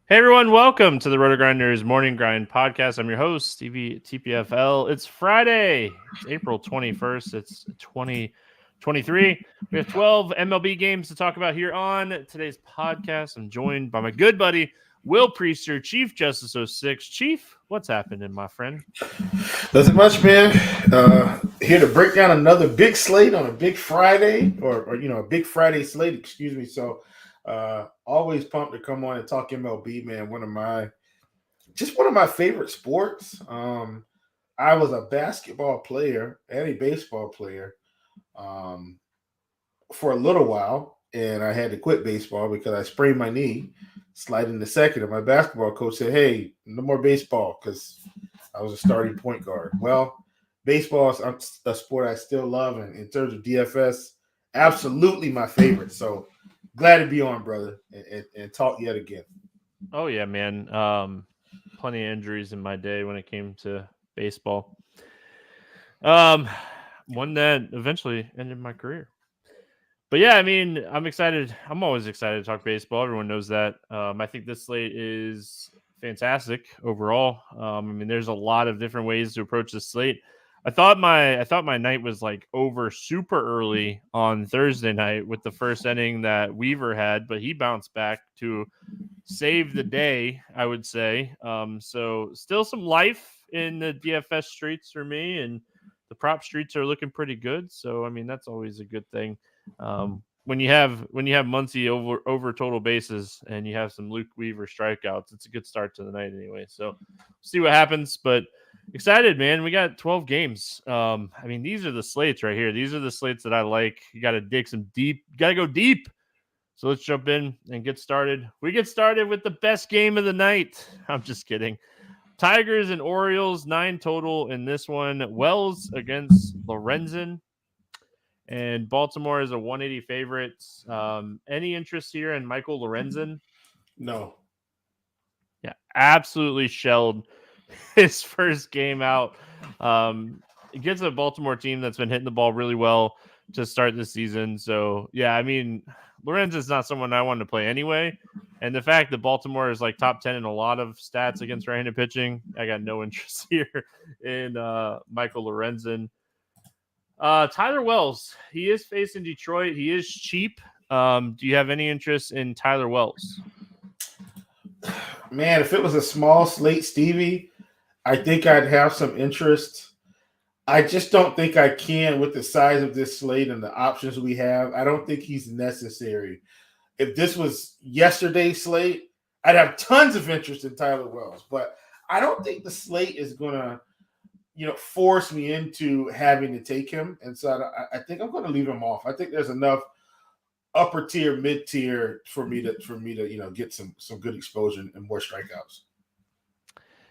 Hey everyone, welcome to the RotoGrinders Morning Grind Podcast. I'm your host, Stevietpfl. It's Friday. It's April 21st. It's 2023. We have 12 MLB games to talk about here on today's podcast. I'm joined by my good buddy, Will Priester, ChiefJustice06. Chief, what's happening, my friend? Nothing much, man. Here to break down another big slate on a big Friday, or a big Friday slate. Excuse me. So, always pumped to come on and talk MLB, man. One of my favorite sports. I was a basketball player and a baseball player, um, for a little while, and I had to quit baseball because I sprained my knee sliding the second. And my basketball coach said, "Hey, no more baseball," because I was a starting point guard. Well, baseball is a sport I still love, and in terms of DFS, absolutely my favorite. So glad to be on, brother, and talk yet again. Oh, yeah, man. Plenty of injuries in my day when it came to baseball. One that eventually ended my career. But yeah, I mean, I'm excited. I'm always excited to talk baseball. Everyone knows that. I think this slate is fantastic overall. I mean, there's a lot of different ways to approach this slate. I thought my night was like over super early on Thursday night with the first inning that Weaver had, but he bounced back to save the day, I would say. So still some life in the DFS streets for me, and the prop streets are looking pretty good. So I mean, that's always a good thing. When you have Muncy over total bases and you have some Luke Weaver strikeouts, it's a good start to the night anyway. So see what happens, but excited, man. We got 12 games. I mean, these are the slates right here. These are the slates that I like. You got to dig some deep. You got to go deep. So let's jump in and get started. We get started with the best game of the night. I'm just kidding. Tigers and Orioles, 9 total in this one. Wells against Lorenzen. And Baltimore is a 180 favorite. Any interest here in Michael Lorenzen? No. Yeah, absolutely shelled his first game out. Against a Baltimore team that's been hitting the ball really well to start this season. So, yeah, I mean, Lorenzen's not someone I wanted to play anyway. And the fact that Baltimore is like top 10 in a lot of stats against right-handed pitching, I got no interest here in Michael Lorenzen. Tyler Wells, he is facing Detroit. He is cheap. Do you have any interest in Tyler Wells? Man, if it was a small slate, Stevie, I think I'd have some interest. I just don't think I can with the size of this slate and the options we have. I don't think he's necessary. If this was yesterday's slate, I'd have tons of interest in Tyler Wells, but I don't think the slate is gonna, force me into having to take him. And so I think I'm going to leave him off. I think there's enough upper tier, mid tier for me to get some good exposure and more strikeouts.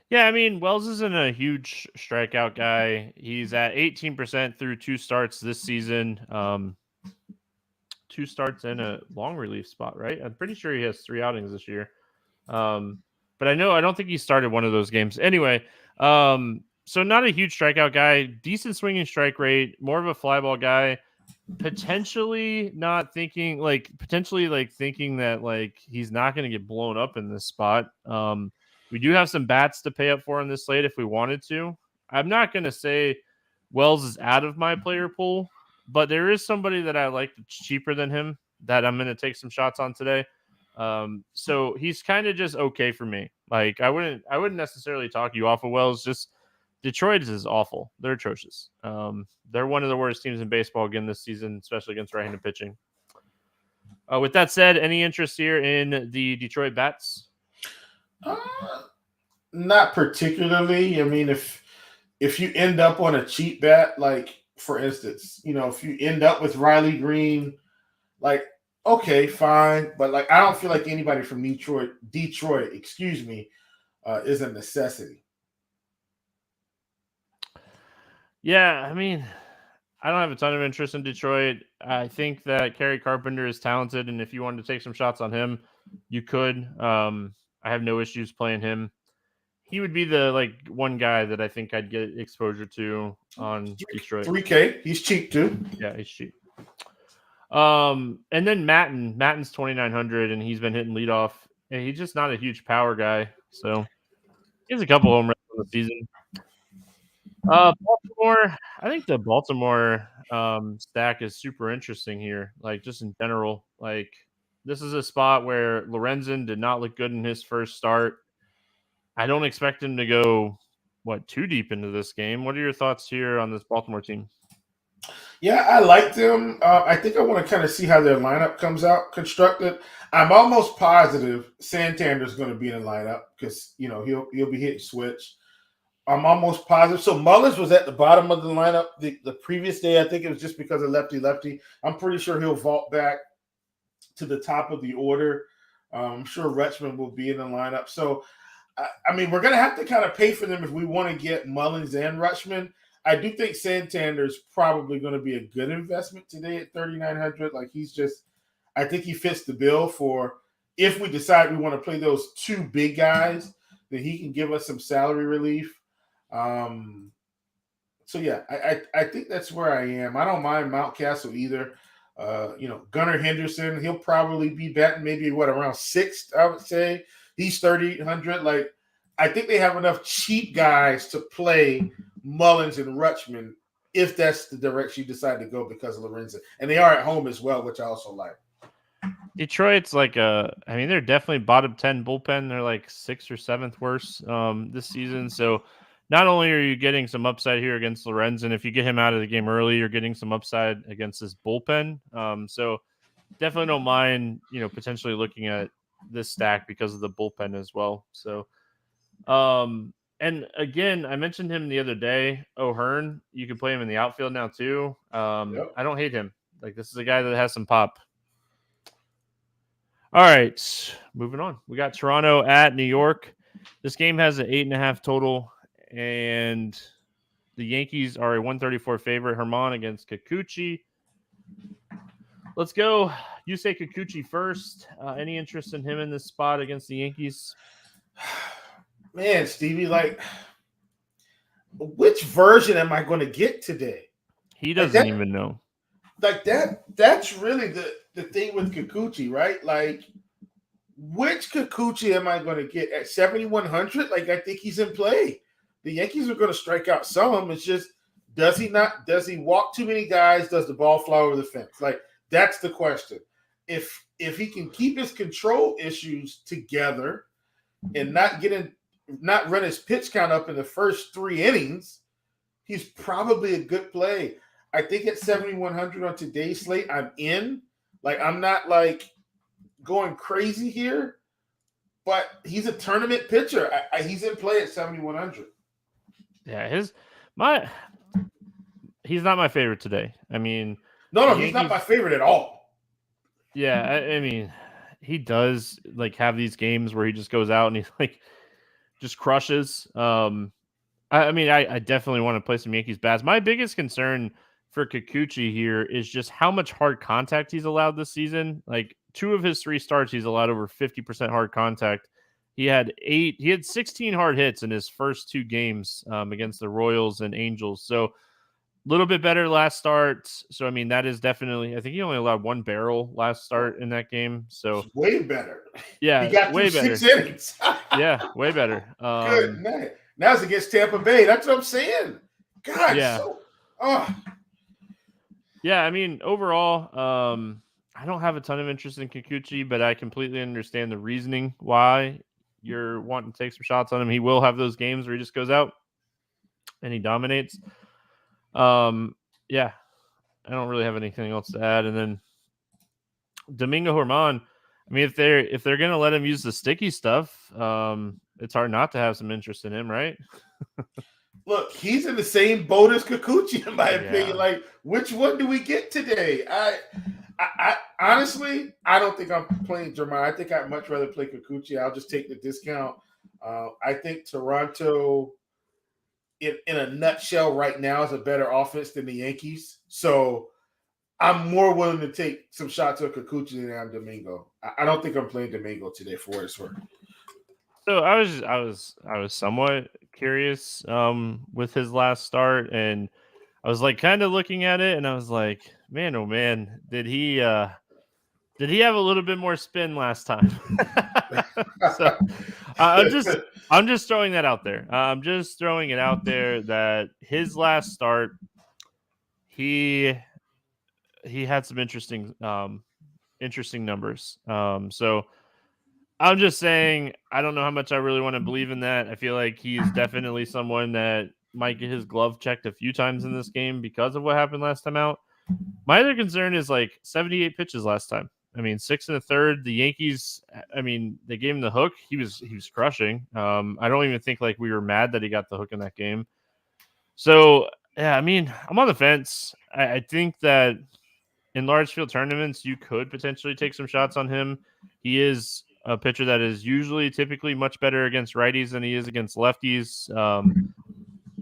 Yeah, I mean, Wells isn't a huge strikeout guy. He's at 18% through 2 starts this season. 2 starts in a long relief spot, right? I'm pretty sure he has 3 outings this year. But I don't think he started one of those games. Anyway, so not a huge strikeout guy, decent swinging strike rate, more of a fly ball guy. Potentially thinking that like he's not going to get blown up in this spot. We do have some bats to pay up for in this slate if we wanted to. I'm not going to say Wells is out of my player pool, but there is somebody that I like that's cheaper than him that I'm going to take some shots on today. So he's kind of just okay for me. Like I wouldn't necessarily talk you off of Wells. Just Detroit is awful. They're atrocious. They're one of the worst teams in baseball again this season, especially against right-handed pitching. With that said, any interest here in the Detroit bats? Uh, Not particularly. I mean, if you end up on a cheap bat, like for instance, if you end up with Riley Green, like okay, fine, but like I don't feel like anybody from Detroit, excuse me, is a necessity. Yeah, I mean, I don't have a ton of interest in Detroit. I think that Kerry Carpenter is talented, and if you wanted to take some shots on him, you could. I have no issues playing him. He would be the one guy that I think I'd get exposure to on Detroit. 3K, he's cheap too. Yeah, he's cheap. And then Matten's 2,900, and he's been hitting leadoff. Yeah, he's just not a huge power guy. So he has a couple home runs on the season. Baltimore, I think the Baltimore stack is super interesting here. Like just in general, like this is a spot where Lorenzen did not look good in his first start. I don't expect him to go too deep into this game. What are your thoughts here on this Baltimore team? Yeah, I like them. I think I want to kind of see how their lineup comes out constructed. I'm almost positive Santander's going to be in the lineup because he'll be hitting switch. I'm almost positive. So Mullins was at the bottom of the lineup the previous day. I think it was just because of lefty. I'm pretty sure he'll vault back to the top of the order. I'm sure Rutschman will be in the lineup. So, I mean, we're going to have to kind of pay for them if we want to get Mullins and Rutschman. I do think Santander's probably going to be a good investment today at 3,900. Like I think he fits the bill for if we decide we want to play those two big guys, then he can give us some salary relief. So yeah, I think that's where I am. I don't mind Mountcastle either. Gunnar Henderson, he'll probably be batting maybe around sixth, I would say. He's 3,800. Like, I think they have enough cheap guys to play Mullins and Rutschman if that's the direction you decide to go because of Lorenzen. And they are at home as well, which I also like. Detroit's they're definitely bottom 10 bullpen. They're like 6th or 7th worst this season. So not only are you getting some upside here against Lorenzen, if you get him out of the game early, you're getting some upside against this bullpen. So definitely don't mind, potentially looking at this stack because of the bullpen as well. So, and again, I mentioned him the other day, O'Hearn. You can play him in the outfield now too. Yep. I don't hate him. Like, this is a guy that has some pop. All right, moving on. We got Toronto at New York. This game has an 8.5 total, and the Yankees are a 134 favorite. Herman against Kikuchi. Let's go. You say Kikuchi first. Any interest in him in this spot against the Yankees? Man, Stevie, like, which version am I going to get today? He doesn't even know. Like that's really the thing with Kikuchi, right? Like, which Kikuchi am I going to get at 7,100? Like, I think he's in play. The Yankees are going to strike out some of them. It's just, does he walk too many guys? Does the ball fly over the fence? Like, that's the question. If he can keep his control issues together and not run his pitch count up in the first 3 innings, he's probably a good play. I think at 7,100 on today's slate, I'm in. Like, I'm not like going crazy here, but he's a tournament pitcher. He's in play at 7,100. Yeah, he's not my favorite today. I mean, no, he's not my favorite at all. Yeah, I mean, he does like have these games where he just goes out and he like just crushes. I definitely want to play some Yankees bats. My biggest concern for Kikuchi here is just how much hard contact he's allowed this season. Like, 2 of his 3 starts, he's allowed over 50% hard contact. He had 16 hard hits in his first 2 games against the Royals and Angels. So a little bit better last start. So, I mean, that is definitely, I think he only allowed 1 barrel last start in that game. So it's way better. Yeah, he got way better. 6 innings. Yeah, way better. Good man. Now it's against Tampa Bay. That's what I'm saying. God, yeah. Yeah, I mean, overall, I don't have a ton of interest in Kikuchi, but I completely understand the reasoning why you're wanting to take some shots on him. He will have those games where he just goes out and he dominates. Yeah, I don't really have anything else to add. And then Domingo Germán, I mean, if they're gonna let him use the sticky stuff, it's hard not to have some interest in him, right? Look, he's in the same boat as Kikuchi, in my opinion. Like, which one do we get today? I honestly, I don't think I'm playing Germán. I think I'd much rather play Kikuchi. I'll just take the discount. I think Toronto, in a nutshell, right now is a better offense than the Yankees. So I'm more willing to take some shots at Kikuchi than I am Domingo. I don't think I'm playing Domingo today for what it's worth. So I was somewhat curious with his last start, and I was like kind of looking at it, and I was like, man, oh man, did he Did he have a little bit more spin last time? So I'm just throwing that out there. I'm just throwing it out there that his last start, he had some interesting numbers. So I'm just saying, I don't know how much I really want to believe in that. I feel like he's definitely someone that might get his glove checked a few times in this game because of what happened last time out. My other concern is like 78 pitches last time. I mean, 6 1/3. The Yankees, I mean, they gave him the hook. He was crushing. I don't even think like we were mad that he got the hook in that game. So yeah, I mean, I'm on the fence. I think that in large field tournaments, you could potentially take some shots on him. He is a pitcher that is usually typically much better against righties than he is against lefties.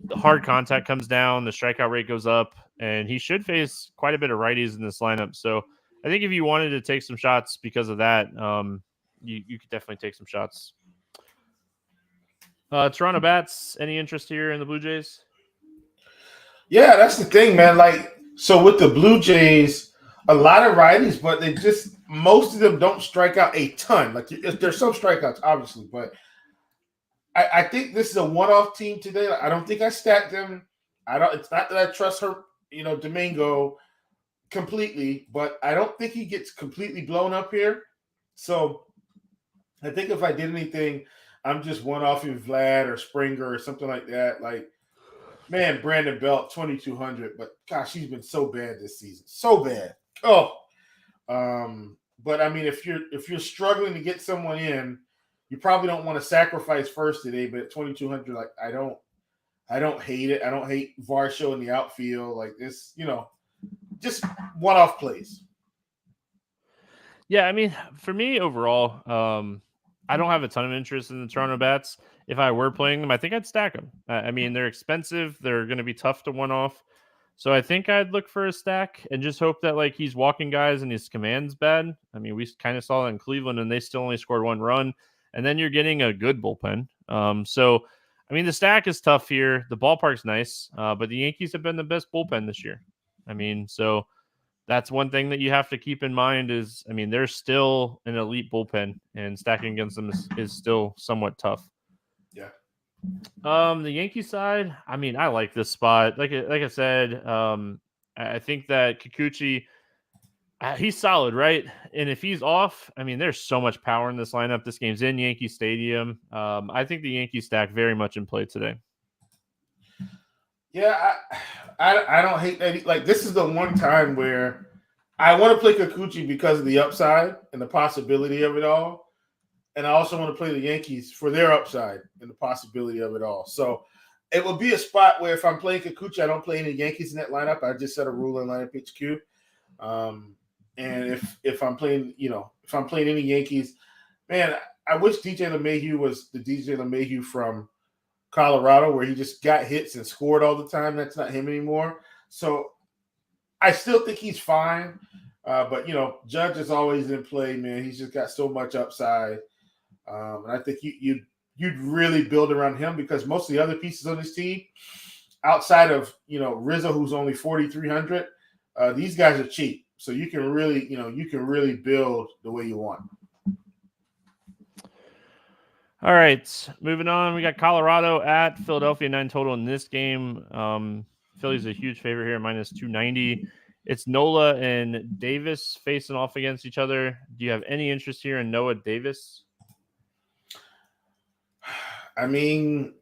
The hard contact comes down, the strikeout rate goes up, and he should face quite a bit of righties in this lineup. So I think if you wanted to take some shots because of that, you could definitely take some shots. Toronto Bats, any interest here in the Blue Jays? Yeah, that's the thing, man. Like, so with the Blue Jays, a lot of righties, but they just most of them don't strike out a ton. Like, there's some strikeouts, obviously, but I think this is a one-off team today. I don't think I stacked them. It's not that I trust her, Domingo completely, but I don't think he gets completely blown up here. So I think if I did anything, I'm just one-off in Vlad or Springer or something like that. Like, man, Brandon Belt, 2,200, but gosh, he's been so bad this season. So bad. Oh. But I mean, if you're struggling to get someone in, you probably don't want to sacrifice first today, but at 2,200, like I don't hate it. I don't hate Varsho in the outfield. Like this, just one-off plays. Yeah, I mean, for me overall, I don't have a ton of interest in the Toronto Bats. If I were playing them, I think I'd stack them. I mean, they're expensive. They're going to be tough to one-off. So I think I'd look for a stack and just hope that like he's walking guys and his command's bad. I mean, we kind of saw that in Cleveland, and they still only scored 1 run. And then you're getting a good bullpen. So, I mean, the stack is tough here. The ballpark's nice, but the Yankees have been the best bullpen this year. I mean, so that's one thing that you have to keep in mind is, I mean, they're still an elite bullpen, and stacking against them is still somewhat tough. Yeah. The Yankee side, I mean, I like this spot. Like I said, I think that Kikuchi, he's solid, right? And if he's off, I mean, there's so much power in this lineup. This game's in Yankee Stadium. I think the Yankees stack very much in play today. Yeah, I don't hate that. Like, this is the one time where I want to play Kikuchi because of the upside and the possibility of it all. And I also want to play the Yankees for their upside and the possibility of it all. So it will be a spot where if I'm playing Kikuchi, I don't play any Yankees in that lineup. I just set a rule in lineup HQ. And if I'm playing, if I'm playing any Yankees, man, I wish DJ LeMahieu was the DJ LeMahieu from Colorado where he just got hits and scored all the time. That's not him anymore. So I still think he's fine. But, Judge is always in play, man. He's just got so much upside. And I think you'd really build around him because most of the other pieces on this team, outside of, Rizzo, who's only 4,300, these guys are cheap. So you can really build the way you want. All right, moving on. We got Colorado at Philadelphia, 9 total in this game. Philly's a huge favorite here, minus 290. It's Nola and Davis facing off against each other. Do you have any interest here in Noah Davis? I mean,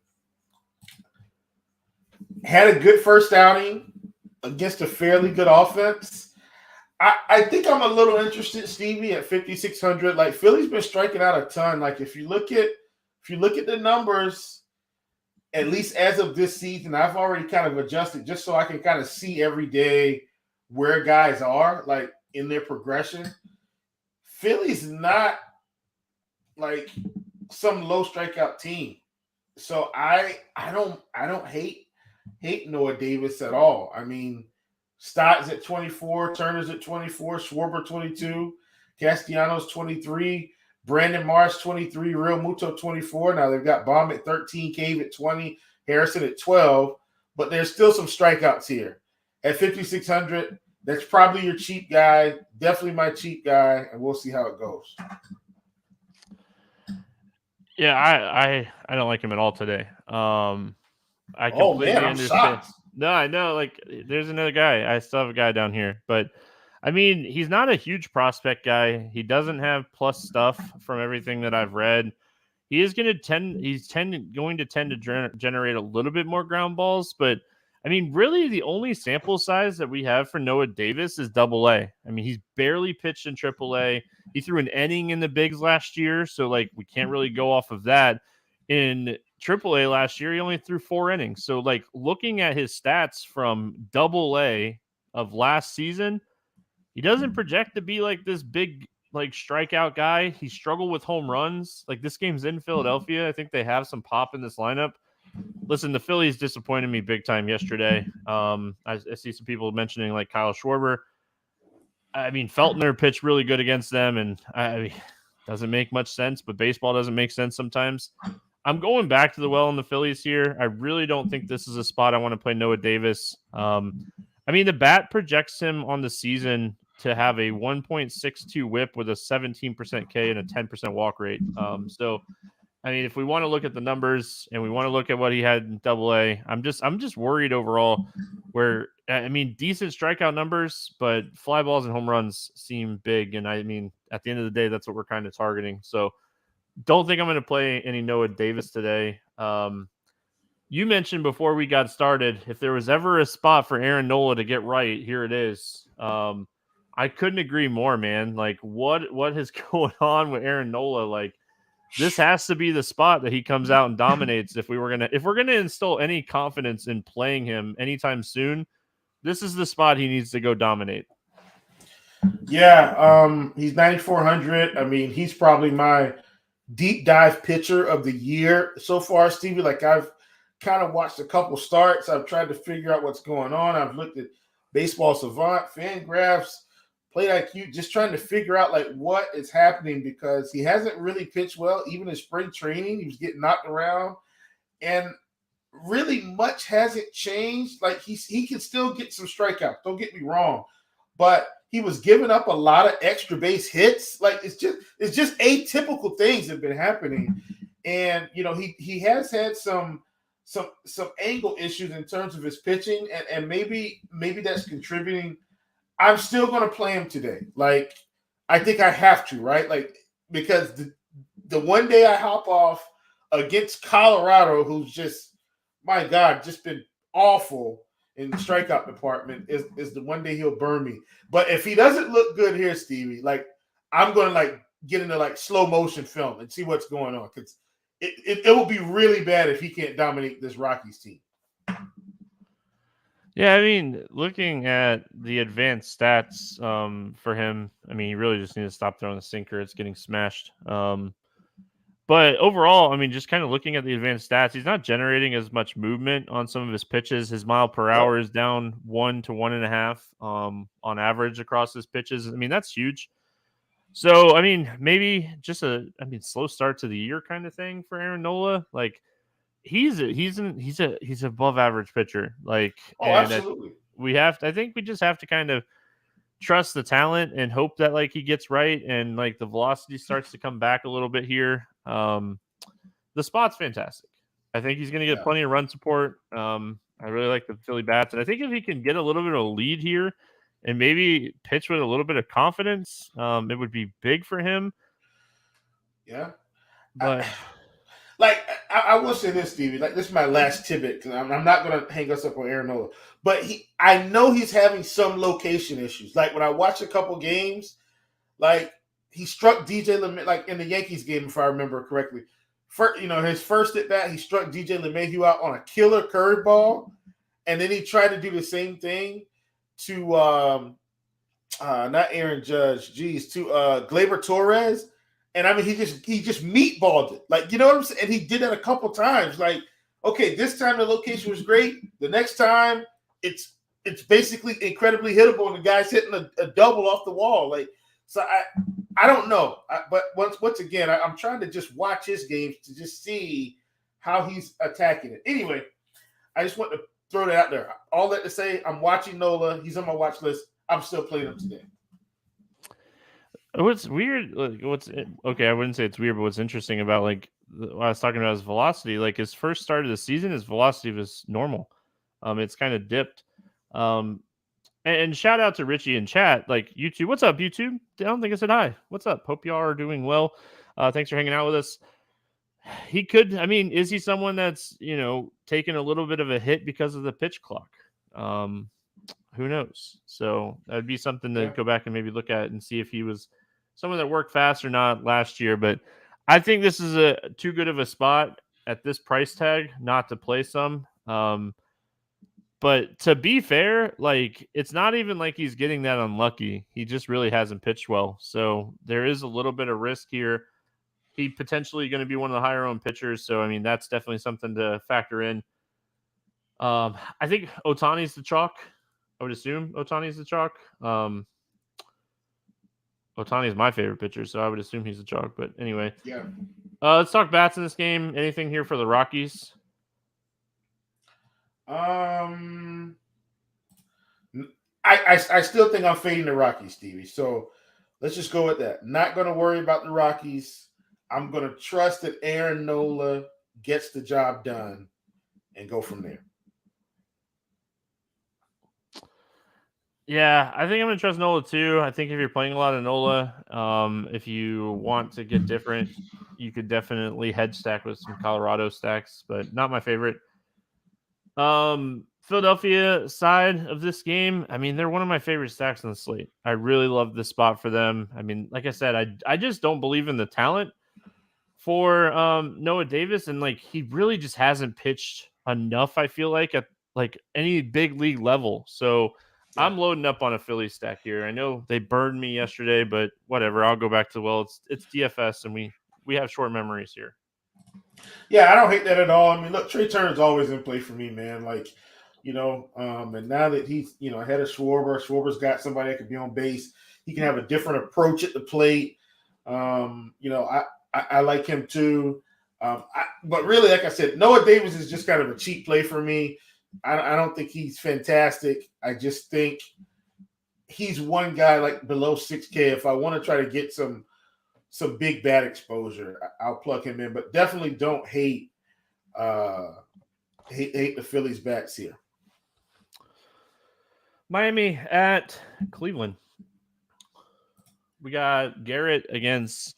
had a good first outing against a fairly good offense. I think I'm a little interested, Stevie, at 5,600. Like, Philly's been striking out a ton. Like, if you look at the numbers, at least as of this season, I've already kind of adjusted just so I can kind of see every day where guys are, like, in their progression. Philly's not like some low strikeout team. So I don't hate Noah Davis at all. I mean, Stott's at 24, Turner's at 24, Schwarber 22, Castellanos 23, Brandon Marsh 23, Real Muto 24. Now they've got Baum at 13, Cave at 20, Harrison at 12, but there's still some strikeouts here. At 5,600, That's probably your cheap guy. Definitely my cheap guy, and we'll see how it goes. Yeah, I don't like him at all today. I Oh man, completely I'm understand. shocked. No, I know. Like, there's another guy. I still have a guy down here, but I mean, he's not a huge prospect guy. He doesn't have plus stuff from everything that I've read. He is going to tend. Going to tend to generate a little bit more ground balls, but I mean, really, the only sample size that we have for Noah Davis is Double A. I mean, he's barely pitched in Triple A. He threw an inning in the bigs last year, so like we can't really go off of that. In Triple A last year, he only threw 4 innings. So like looking at his stats from Double A of last season, he doesn't project to be like this big like strikeout guy. He struggled with home runs. Like this game's in Philadelphia. I think they have some pop in this lineup. Listen, the Phillies disappointed me big time yesterday. I see some people mentioning like Kyle Schwarber. I mean, Feltner pitched really good against them, and I mean, doesn't make much sense, but baseball doesn't make sense sometimes. I'm going back to the well in the Phillies here. I really don't think this is a spot I want to play Noah Davis. I mean, the bat projects him on the season to have a 1.62 whip with a 17% K and a 10% walk rate. So, I mean, if we want to look at the numbers and we want to look at what he had in Double A, I'm just worried overall. Where I mean, decent strikeout numbers, but fly balls and home runs seem big. And I mean, at the end of the day, that's what we're kind of targeting. So, don't think I'm going to play any Noah Davis today. You mentioned before we got started, if there was ever a spot for Aaron Nola to get right, here it is. I couldn't agree more, man. Like what is going on with Aaron Nola? Like this has to be the spot that he comes out and dominates. If we're gonna instill any confidence in playing him anytime soon, this is the spot he needs to go dominate. Yeah, he's 9,400. I mean, he's probably my deep dive pitcher of the year so far, Stevie. Like I've kind of watched a couple starts. I've tried to figure out what's going on. I've looked at Baseball Savant, FanGraphs, Plate IQ, just trying to figure out like what is happening because he hasn't really pitched well, even in spring training. He was getting knocked around, and really much hasn't changed. Like he can still get some strikeouts. Don't get me wrong, but he was giving up a lot of extra base hits. Like it's just atypical things that have been happening, and you know he has had some angle issues in terms of his pitching, and maybe that's contributing. I'm still going to play him today. Like I think I have to, right? Like because the one day I hop off against Colorado, who's just my God, just been awful in the strikeout department, is the one day he'll burn me. But if he doesn't look good here, Stevie, like I'm going to like get into like slow motion film and see what's going on because it will be really bad if he can't dominate this Rockies team. Yeah, I mean, looking at the advanced stats for him, I mean, he really just needs to stop throwing the sinker. It's getting smashed. But overall, I mean, just kind of looking at the advanced stats, he's not generating as much movement on some of his pitches. His mile per hour is down 1 to 1.5 on average across his pitches. I mean, that's huge. So, I mean, maybe just slow start to the year kind of thing for Aaron Nola. Like, he's above average pitcher. Like, and Absolutely. I think we just have to kind of trust the talent and hope that like he gets right and like the velocity starts to come back a little bit here. The spot's fantastic. I think he's going to get plenty of run support. I really like the Philly bats, and I think if he can get a little bit of a lead here and maybe pitch with a little bit of confidence, it would be big for him. Yeah, but I will say this, Stevie. Like this is my last tidbit because I'm not going to hang us up on Aaron Nola, but I know he's having some location issues. Like when I watch a couple games, like he struck DJ LeMahieu, like in the Yankees game, if I remember correctly. His first at bat, he struck DJ LeMahieu out on a killer curveball, and then he tried to do the same thing to not Aaron Judge, to Gleyber Torres. And I mean, he just meatballed it. Like, you know what I'm saying? And he did that a couple times. Like, okay, this time the location was great. The next time it's basically incredibly hittable, and the guy's hitting a double off the wall. Like, so I don't know. But once again, I'm trying to just watch his games to just see how he's attacking it. Anyway, I just want to throw that out there. All that to say, I'm watching Nola. He's on my watch list. I'm still playing him today. What's weird? Okay? I wouldn't say it's weird, but what's interesting about what I was talking about his velocity. Like his first start of the season, his velocity was normal. It's kind of dipped. And shout out to Richie in chat, like YouTube. What's up, YouTube? I don't think I said hi. What's up? Hope y'all are doing well. Thanks for hanging out with us. He could. I mean, is he someone that's taking a little bit of a hit because of the pitch clock? Who knows? So that'd be something to go back and maybe look at and see if he was someone that worked fast or not last year. But I think this is a too good of a spot at this price tag not to play some. But to be fair, like it's not even like he's getting that unlucky. He just really hasn't pitched well. So there is a little bit of risk here. He potentially going to be one of the higher owned pitchers. So, I mean, that's definitely something to factor in. I think Ohtani's the chalk. I would assume Ohtani's the chalk. Ohtani's my favorite pitcher, so I would assume he's the chalk. But anyway, yeah. Let's talk bats in this game. Anything here for the Rockies? I still think I'm fading the Rockies, Stevie. So let's just go with that. Not going to worry about the Rockies. I'm going to trust that Aaron Nola gets the job done and go from there. Yeah, I think I'm going to trust Nola too. I think if you're playing a lot of Nola, if you want to get different, you could definitely hedge stack with some Colorado stacks, but not my favorite. Philadelphia side of this game, I mean, they're one of my favorite stacks on the slate. I really love this spot for them. I mean, like I said, I just don't believe in the talent for Noah Davis, and like he really just hasn't pitched enough, I feel like, at like any big league level. So yeah. I'm loading up on a Philly stack here. I know they burned me yesterday, but whatever. I'll go back to it's DFS, and we have short memories here. Yeah, I don't hate that at all. I mean, look, Trey Turner's always in play for me, man. Like, and now that he's, ahead of Schwarber's got somebody that could be on base. He can have a different approach at the plate. I like him too. But really, like I said, Noah Davis is just kind of a cheap play for me. I don't think he's fantastic. I just think he's one guy like below 6K. If I want to try to get some big bat exposure, I'll plug him in. But definitely don't hate the Phillies bats here. Miami at Cleveland. We got Garrett against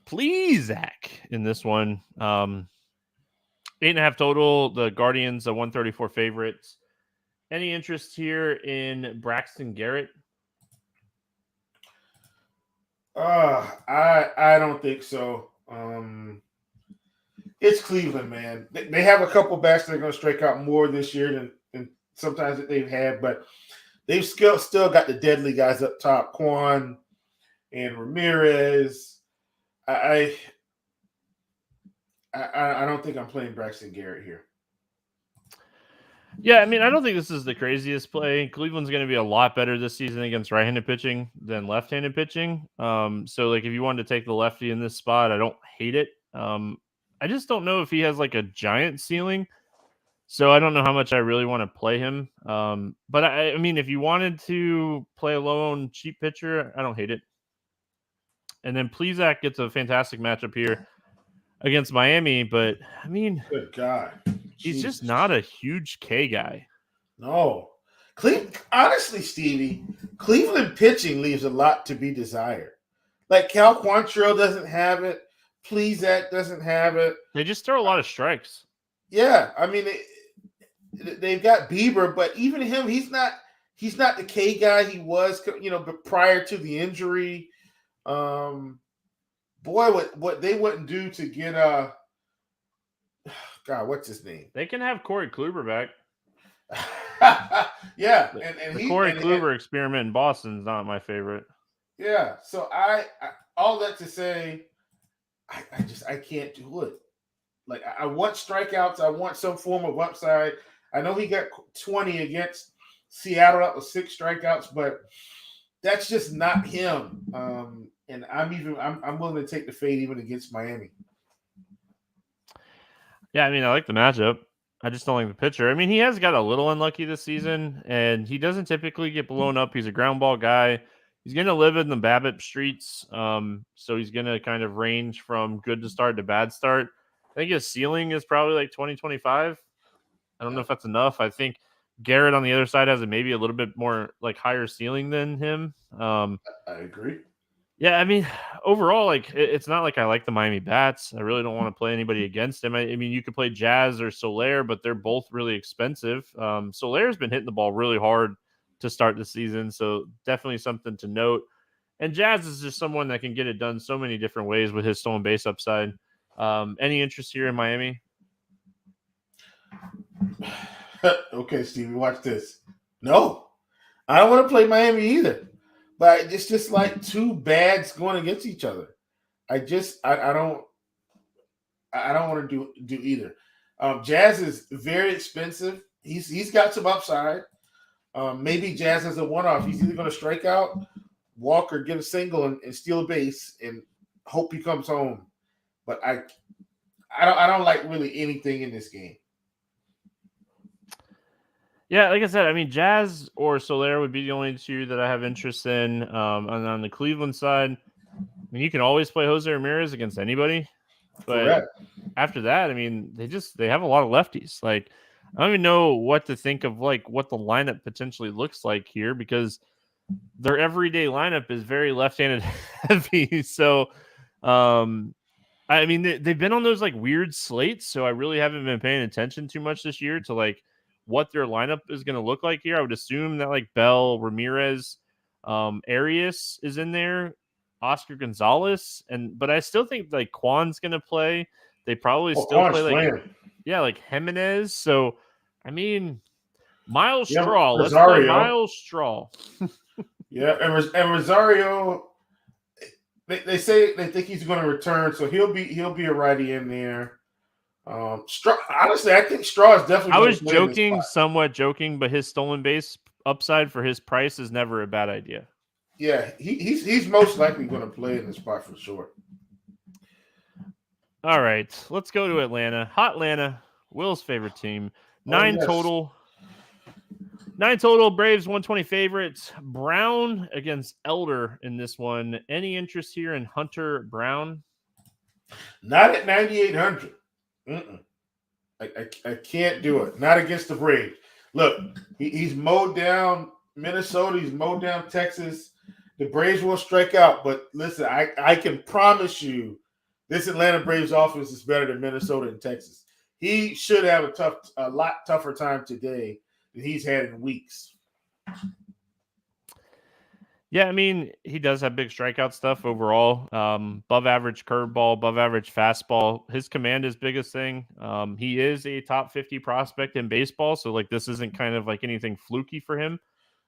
Plesac in this one. 8.5 total. The Guardians, a 134 favorites. Any interest here in Braxton Garrett? I don't think so. It's Cleveland, man. They have a couple bats that are going to strike out more this year than sometimes that they've had, but they've still got the deadly guys up top, Quan and Ramirez. I don't think I'm playing Braxton Garrett here. Yeah, I mean, I don't think this is the craziest play. Cleveland's going to be a lot better this season against right-handed pitching than left-handed pitching. So, like, if you wanted to take the lefty in this spot, I don't hate it. I just don't know if he has, like, a giant ceiling. So I don't know how much I really want to play him. But, I mean, if you wanted to play a low-owned cheap pitcher, I don't hate it. And then Plesac gets a fantastic matchup here against Miami. But, I mean... Good God. He's just not a huge K guy. No. Honestly, Stevie, Cleveland pitching leaves a lot to be desired. Like Cal Quantrill doesn't have it. Plesac doesn't have it. They just throw a lot of strikes. Yeah. I mean, they've got Bieber, but even him, he's not the K guy he was, but prior to the injury. Boy, what they wouldn't do to get God, what's his name? They can have Corey Kluber back. Yeah, and the Corey Kluber experiment in Boston is not my favorite. Yeah, so I all that to say, I can't do it. Like I want strikeouts. I want some form of upside. I know he got 20 against Seattle. That was 6 strikeouts, but that's just not him. And I'm willing to take the fade even against Miami. Yeah, I mean, I like the matchup. I just don't like the pitcher. I mean, he has got a little unlucky this season, and he doesn't typically get blown up. He's a ground ball guy. He's going to live in the BABIP streets, so he's going to kind of range from good to start to bad start. I think his ceiling is probably like 2025. I don't know if that's enough. I think Garrett on the other side has maybe a little bit more like higher ceiling than him. I agree. Yeah, I mean, overall, like it's not like I like the Miami Bats. I really don't want to play anybody against him. I mean, you could play Jazz or Soler, but they're both really expensive. Soler's been hitting the ball really hard to start the season, so definitely something to note. And Jazz is just someone that can get it done so many different ways with his stolen base upside. Any interest here in Miami? Okay, Stevie, watch this. No, I don't want to play Miami either. But it's just like two bads going against each other. I don't want to do either. Jazz is very expensive. He's got some upside. Maybe Jazz has a one-off. He's either going to strike out, walk, or get a single and steal a base and hope he comes home. But I don't like really anything in this game. Yeah, like I said, I mean, Jazz or Soler would be the only two that I have interest in. And on the Cleveland side, I mean, you can always play Jose Ramirez against anybody. But Correct. After that, I mean, they have a lot of lefties. Like, I don't even know what to think of, like, what the lineup potentially looks like here, because their everyday lineup is very left-handed heavy. So, I mean, they've been on those, like, weird slates, so I really haven't been paying attention too much this year to, like, what their lineup is going to look like here. I would assume that, like, Bell, Ramirez, Arias is in there, Oscar Gonzalez, but I still think, like, Kwan's going to play. They probably still play, like Jimenez. So, I mean, Miles Straw. Let's play Miles Straw. Yeah, and Rosario, they say they think he's going to return, so he'll be a righty in there. Straw, honestly, I think Straw is definitely. I was joking, somewhat joking, but his stolen base upside for his price is never a bad idea. Yeah, he's most likely going to play in the spot for sure. All right, let's go to Atlanta. Hot Atlanta, Will's favorite team. 9 total. 9 total. Braves 120 favorites. Brown against Elder in this one. Any interest here in Hunter Brown? Not at 9,800. I can't do it. Not against the Braves. Look, he's mowed down Minnesota. He's mowed down Texas. The Braves will strike out, but listen, I can promise you this Atlanta Braves offense is better than Minnesota and Texas. He should have a lot tougher time today than he's had in weeks. Yeah, I mean, he does have big strikeout stuff overall. Above average curveball, above average fastball. His command is biggest thing. He is a top 50 prospect in baseball, so like this isn't kind of like anything fluky for him.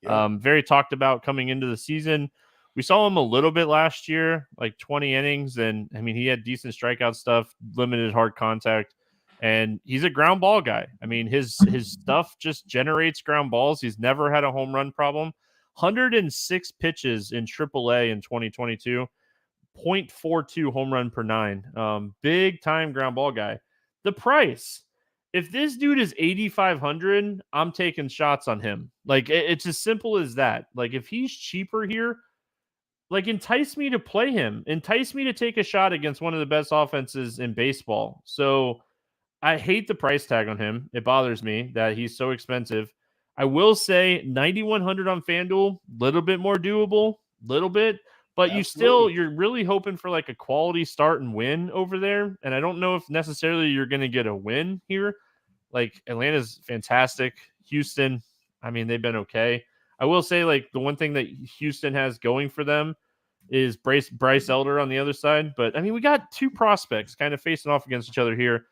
Yeah. Very talked about coming into the season. We saw him a little bit last year, like 20 innings, and I mean, he had decent strikeout stuff, limited hard contact, and he's a ground ball guy. I mean, his stuff just generates ground balls. He's never had a home run problem. 106 pitches in AAA in 2022, 0.42 home run per 9. Big time ground ball guy. The price, if this dude is 8,500, I'm taking shots on him. Like, it's as simple as that. Like, if he's cheaper here, like, entice me to play him. Entice me to take a shot against one of the best offenses in baseball. So I hate the price tag on him. It bothers me that he's so expensive. I will say 9,100 on FanDuel, little bit more doable, little bit, but you're really hoping for like a quality start and win over there. And I don't know if necessarily you're going to get a win here. Like, Atlanta's fantastic. Houston, I mean, they've been okay. I will say, like, the one thing that Houston has going for them is Bryce Elder on the other side. But I mean, we got two prospects kind of facing off against each other here.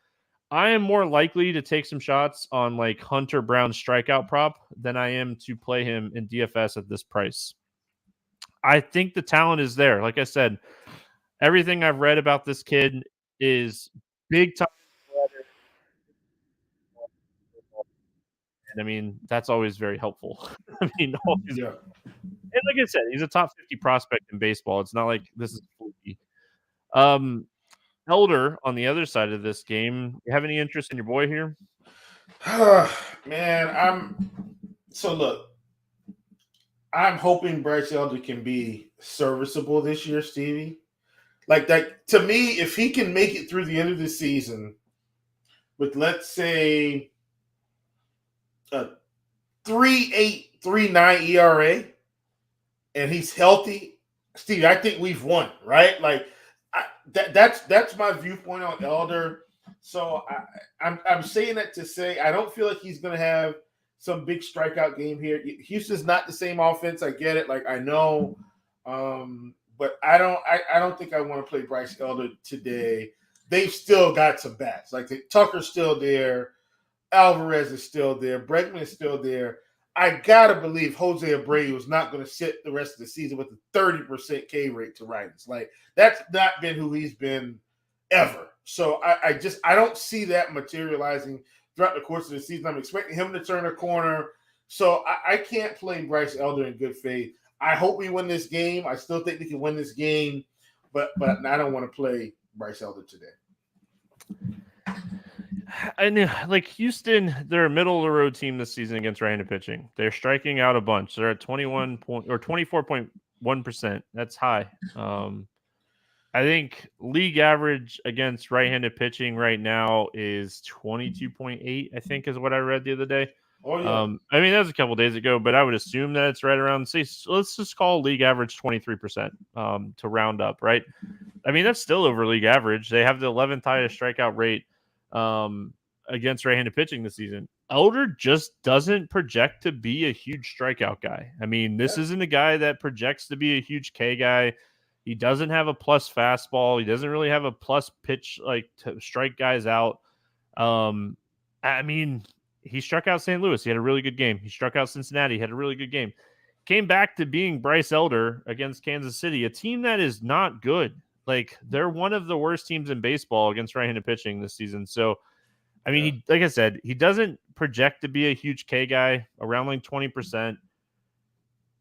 I am more likely to take some shots on like Hunter Brown's strikeout prop than I am to play him in DFS at this price. I think the talent is there. Like I said, everything I've read about this kid is big time. And I mean, that's always very helpful. I mean, yeah. And like I said, he's a top 50 prospect in baseball. It's not like this is fluky. Elder on the other side of this game. You have any interest in your boy here? Man, look. I'm hoping Bryce Elder can be serviceable this year, Stevie. Like that to me, if he can make it through the end of the season with, let's say, a 3.839 ERA, and he's healthy, Steve, I think we've won, right? Like that's my viewpoint on Elder. So I'm saying that to say I don't feel like he's going to have some big strikeout game here. Houston's not the same offense. I get it. Like I know, but I don't think I want to play Bryce Elder today. They've still got some bats. Like Tucker's still there. Alvarez is still there. Bregman is still there. I gotta believe Jose Abreu is not going to sit the rest of the season with a 30% K rate to righties. Like that's not been who he's been ever. So I don't see that materializing throughout the course of the season. I'm expecting him to turn a corner. So I can't play Bryce Elder in good faith. I hope we win this game. I still think we can win this game, but I don't want to play Bryce Elder today. And like Houston, they're a middle of the road team this season against right-handed pitching. They're striking out a bunch. They're at 24.1%. That's high. I think league average against right-handed pitching right now is 22.8. I think is what I read the other day. Oh yeah. I mean that was a couple days ago, but I would assume that it's right around. Say, let's just call league average 23%. To round up, right? I mean that's still over league average. They have the 11th highest strikeout rate against right-handed pitching this season. Elder just doesn't project to be a huge strikeout guy. I mean, this isn't a guy that projects to be a huge K guy. He doesn't have a plus fastball. He doesn't really have a plus pitch like to strike guys out. I mean, he struck out St. Louis. He had a really good game. He struck out Cincinnati. He had a really good game. Came back to being Bryce Elder against Kansas City, a team that is not good. Like they're one of the worst teams in baseball against right-handed pitching this season. So, I mean, like I said, he doesn't project to be a huge K guy, around like 20%.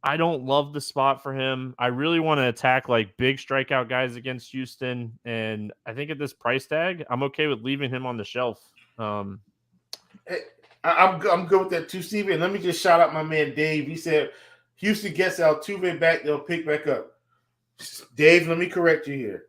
I don't love the spot for him. I really want to attack like big strikeout guys against Houston. And I think at this price tag, I'm okay with leaving him on the shelf. Hey, I'm good with that too, Stevie. And let me just shout out my man Dave. He said Houston gets Altuve back, they'll pick back up. Dave, let me correct you here.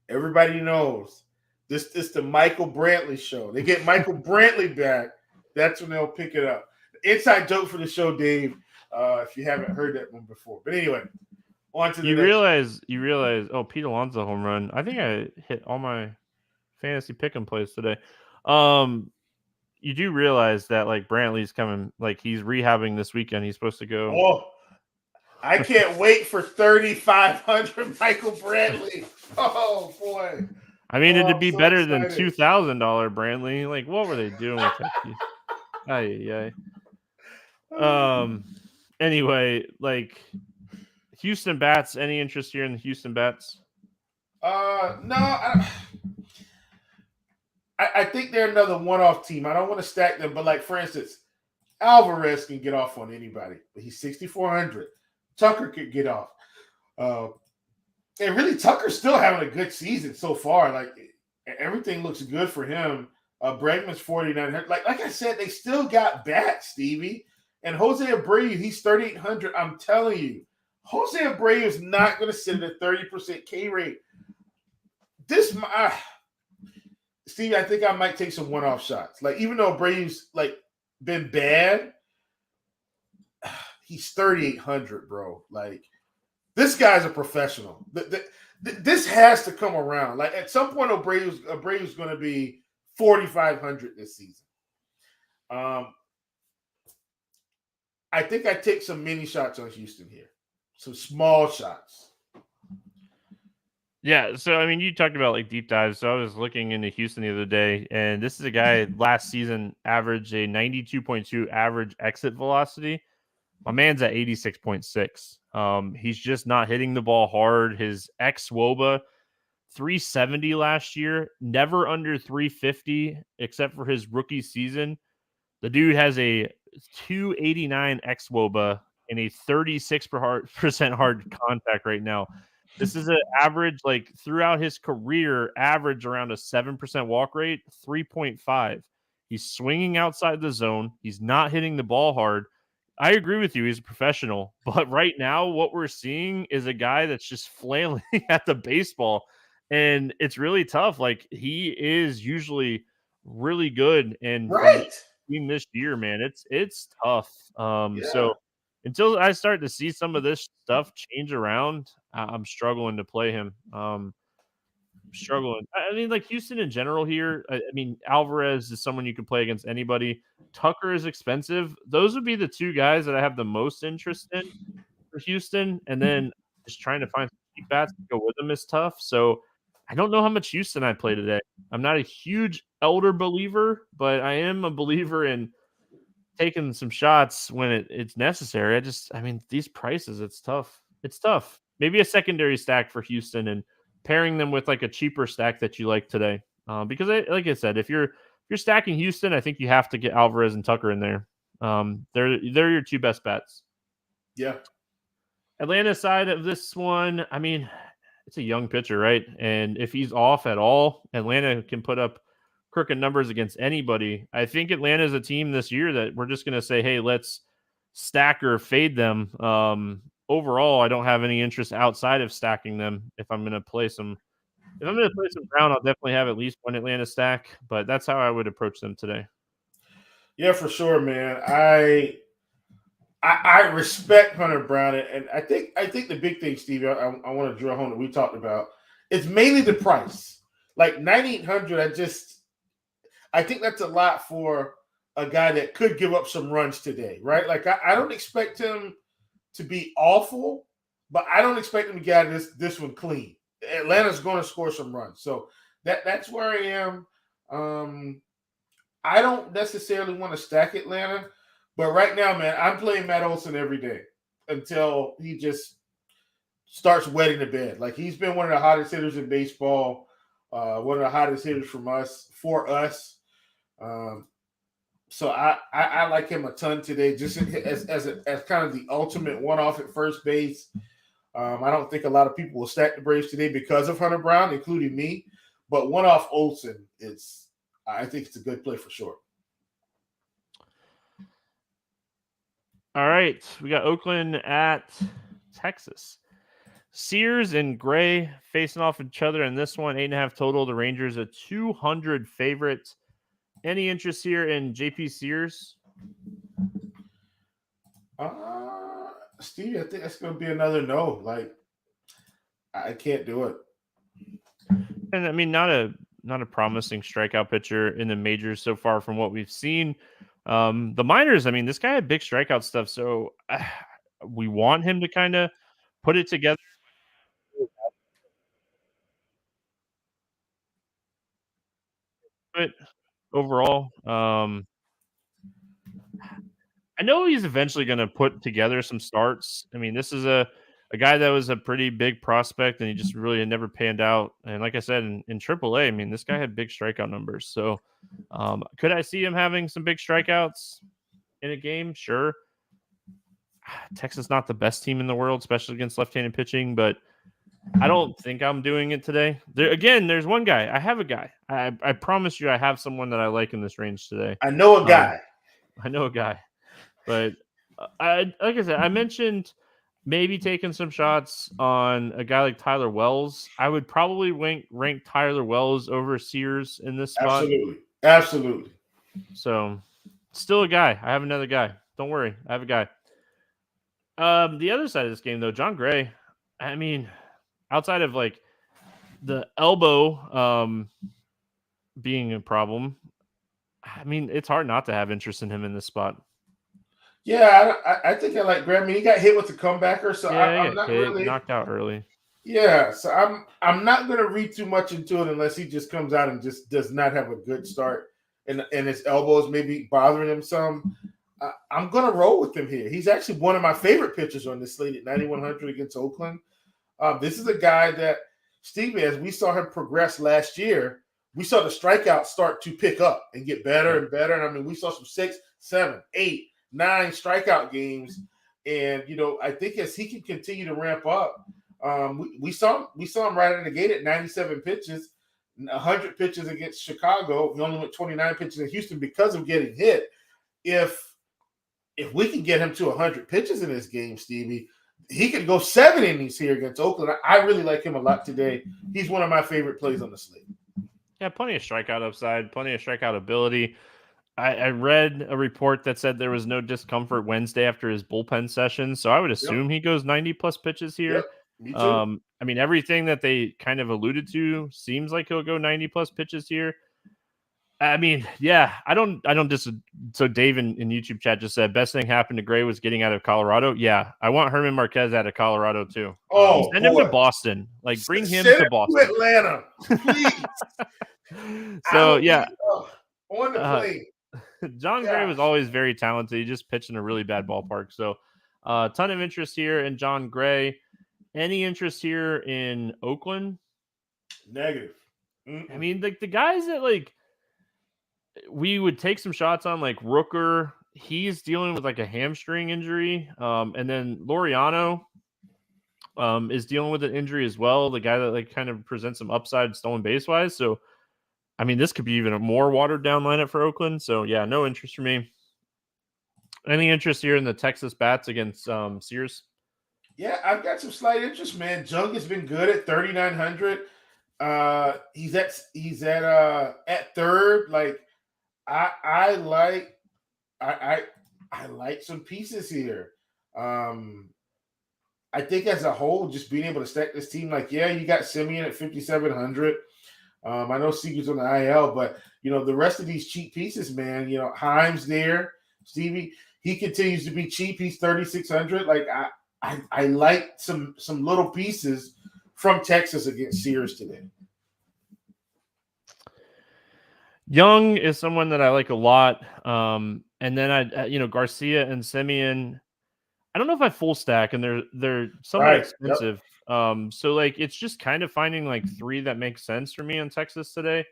Everybody knows this is the Michael Brantley show. They get Michael Brantley back, that's when they'll pick it up. Inside joke for the show, Dave. If you haven't heard that one before. But anyway, on to the next. You realize, oh, Pete Alonso home run. I think I hit all my fantasy pick'em plays today. You do realize that like Brantley's coming, like he's rehabbing this weekend. He's supposed to go. Oh, I can't wait for 3,500 Michael Brantley. Oh boy. I mean, it'd be so better than $2,000 Brantley. Like, what were they doing with that? Anyway, like Houston bats. Any interest here in the Houston bats? No. I think they're another one-off team. I don't want to stack them, but like for instance, Alvarez can get off on anybody, but he's 6,400. Tucker could get off. And really, Tucker's still having a good season so far. Like everything looks good for him. Bregman's 4,900. Like I said, they still got bats, Stevie. And Jose Abreu, he's 3,800. I'm telling you, Jose Abreu is not going to sit at a 30% K rate. Stevie, I think I might take some one-off shots. Like even though Abreu's like been bad, he's 3,800, bro. Like this guy's a professional. This has to come around. Like at some point, Abreu's going to be 4,500 this season. I think I take some mini shots on Houston here, some small shots. Yeah, so I mean, you talked about like deep dives. So I was looking into Houston the other day, and this is a guy last season averaged a 92.2 average exit velocity. My man's at 86.6. He's just not hitting the ball hard. His xWOBA 370 last year, never under 350 except for his rookie season. The dude has a 289 xWOBA and a 36% hard contact right now. This is an average, like throughout his career, average around a 7% walk rate, 3.5. He's swinging outside the zone. He's not hitting the ball hard. I agree with you. He's a professional. But right now, what we're seeing is a guy that's just flailing at the baseball. And it's really tough. Like, he is usually really good. And from what Right. we've seen this year, man, it's tough. Yeah. So until I start to see some of this stuff change around, I'm struggling to play him. Struggling. I mean, like Houston in general here. I mean, Alvarez is someone you can play against anybody. Tucker is expensive. Those would be the two guys that I have the most interest in for Houston. And then just trying to find some cheap bats to go with them is tough. So I don't know how much Houston I play today. I'm not a huge Elder believer, but I am a believer in taking some shots when it's necessary. I mean, these prices, it's tough. It's tough. Maybe a secondary stack for Houston and pairing them with like a cheaper stack that you like today. Because like I said, if you're stacking Houston, I think you have to get Alvarez and Tucker in there. They're your two best bets. Yeah. Atlanta side of this one, I mean, it's a young pitcher, right? And if he's off at all, Atlanta can put up crooked numbers against anybody. I think Atlanta is a team this year that we're just going to say, hey, let's stack or fade them. Overall, I don't have any interest outside of stacking them. If I'm going to play some Brown, I'll definitely have at least one Atlanta stack. But that's how I would approach them today. Yeah, for sure, man. I respect Hunter Brown, and I think the big thing, Steve, I want to drill home that we talked about. It's mainly the price. Like 9,800, I think that's a lot for a guy that could give up some runs today, right? Like I don't expect him to be awful, but I don't expect him to get out of this one clean. Atlanta's going to score some runs, so that's where I am. I don't necessarily want to stack Atlanta, but right now, man, I'm playing Matt Olson every day until he just starts wetting the bed. Like, he's been one of the hottest hitters in baseball, one of the hottest hitters for us. So I like him a ton today, just as kind of the ultimate one-off at first base. I don't think a lot of people will stack the Braves today because of Hunter Brown, including me. But one-off Olson I think it's a good play for sure. All right, we got Oakland at Texas. Sears and Gray facing off each other in this one. 8.5 total. The Rangers a 200 favorite. Any interest here in JP Sears? Steve, I think that's going to be another no. Like, I can't do it. And I mean, not a promising strikeout pitcher in the majors so far from what we've seen. The minors, I mean, this guy had big strikeout stuff, so we want him to kind of put it together. But overall, I know he's eventually going to put together some starts. I mean, this is a guy that was a pretty big prospect, and he just really had never panned out. And like I said, in AAA, I mean, this guy had big strikeout numbers. So could I see him having some big strikeouts in a game? Sure. Texas not the best team in the world, especially against left-handed pitching, but I don't think I'm doing it today. There's one guy. I have a guy. I promise you I have someone that I like in this range today. I know a guy. I know a guy. But like I said, I mentioned maybe taking some shots on a guy like Tyler Wells. I would probably rank Tyler Wells over Sears in this spot. Absolutely. So still a guy. I have another guy. Don't worry. I have a guy. The other side of this game, though, John Gray, I mean, outside of like the elbow being a problem, I mean, it's hard not to have interest in him in this spot. Yeah, I think I like Gray. I mean, he got hit with a comebacker, so I'm not really knocked out early. Yeah, so I'm not going to read too much into it unless he just comes out and just does not have a good start, and his elbows maybe bothering him some. I'm going to roll with him here. He's actually one of my favorite pitchers on this slate at 9,100 against Oakland. This is a guy that, Stevie, as we saw him progress last year, we saw the strikeouts start to pick up and get better and better. And I mean, we saw some 6, 7, 8, 9 strikeout games. And, I think as he can continue to ramp up, we saw him right out of the gate at 97 pitches. 100 pitches against Chicago. He only went 29 pitches in Houston because of getting hit. If we can get him to 100 pitches in this game, Stevie, he could go 7 innings here against Oakland. I really like him a lot today. He's one of my favorite plays on the slate. Yeah, plenty of strikeout upside, plenty of strikeout ability. I read a report that said there was no discomfort Wednesday after his bullpen session, so I would assume he goes 90-plus pitches here. Yep, me too. I mean, everything that they kind of alluded to seems like he'll go 90-plus pitches here. I mean, yeah, I don't so Dave in YouTube chat just said best thing happened to Gray was getting out of Colorado. Yeah, I want Herman Marquez out of Colorado too. Send him to Boston. Like, bring him to Boston. To Atlanta, please. So yeah, on the plane. John Gray was always very talented. He just pitched in a really bad ballpark. So a ton of interest here in John Gray. Any interest here in Oakland? Negative. I mean, like the guys that like we would take some shots on, like Rooker, he's dealing with like a hamstring injury. And then Laureano is dealing with an injury as well. The guy that like kind of presents some upside stolen base wise. So, I mean, this could be even a more watered down lineup for Oakland. So yeah, no interest for me. Any interest here in the Texas bats against Sears? Yeah, I've got some slight interest, man. Jung has been good at 3,900. He's at third. Like, I like some pieces here. I think as a whole, just being able to stack this team, like, yeah, you got Semien at 5,700. I know Seager's on the IL, but the rest of these cheap pieces, man. Himes there, Stevie. He continues to be cheap. He's 3,600. Like, I like some little pieces from Texas against Sears today. Young is someone that I like a lot. And then Garcia and Semien. I don't know if I full stack, and they're somewhat expensive. Yep. So like it's just kind of finding like 3 that makes sense for me on Texas today.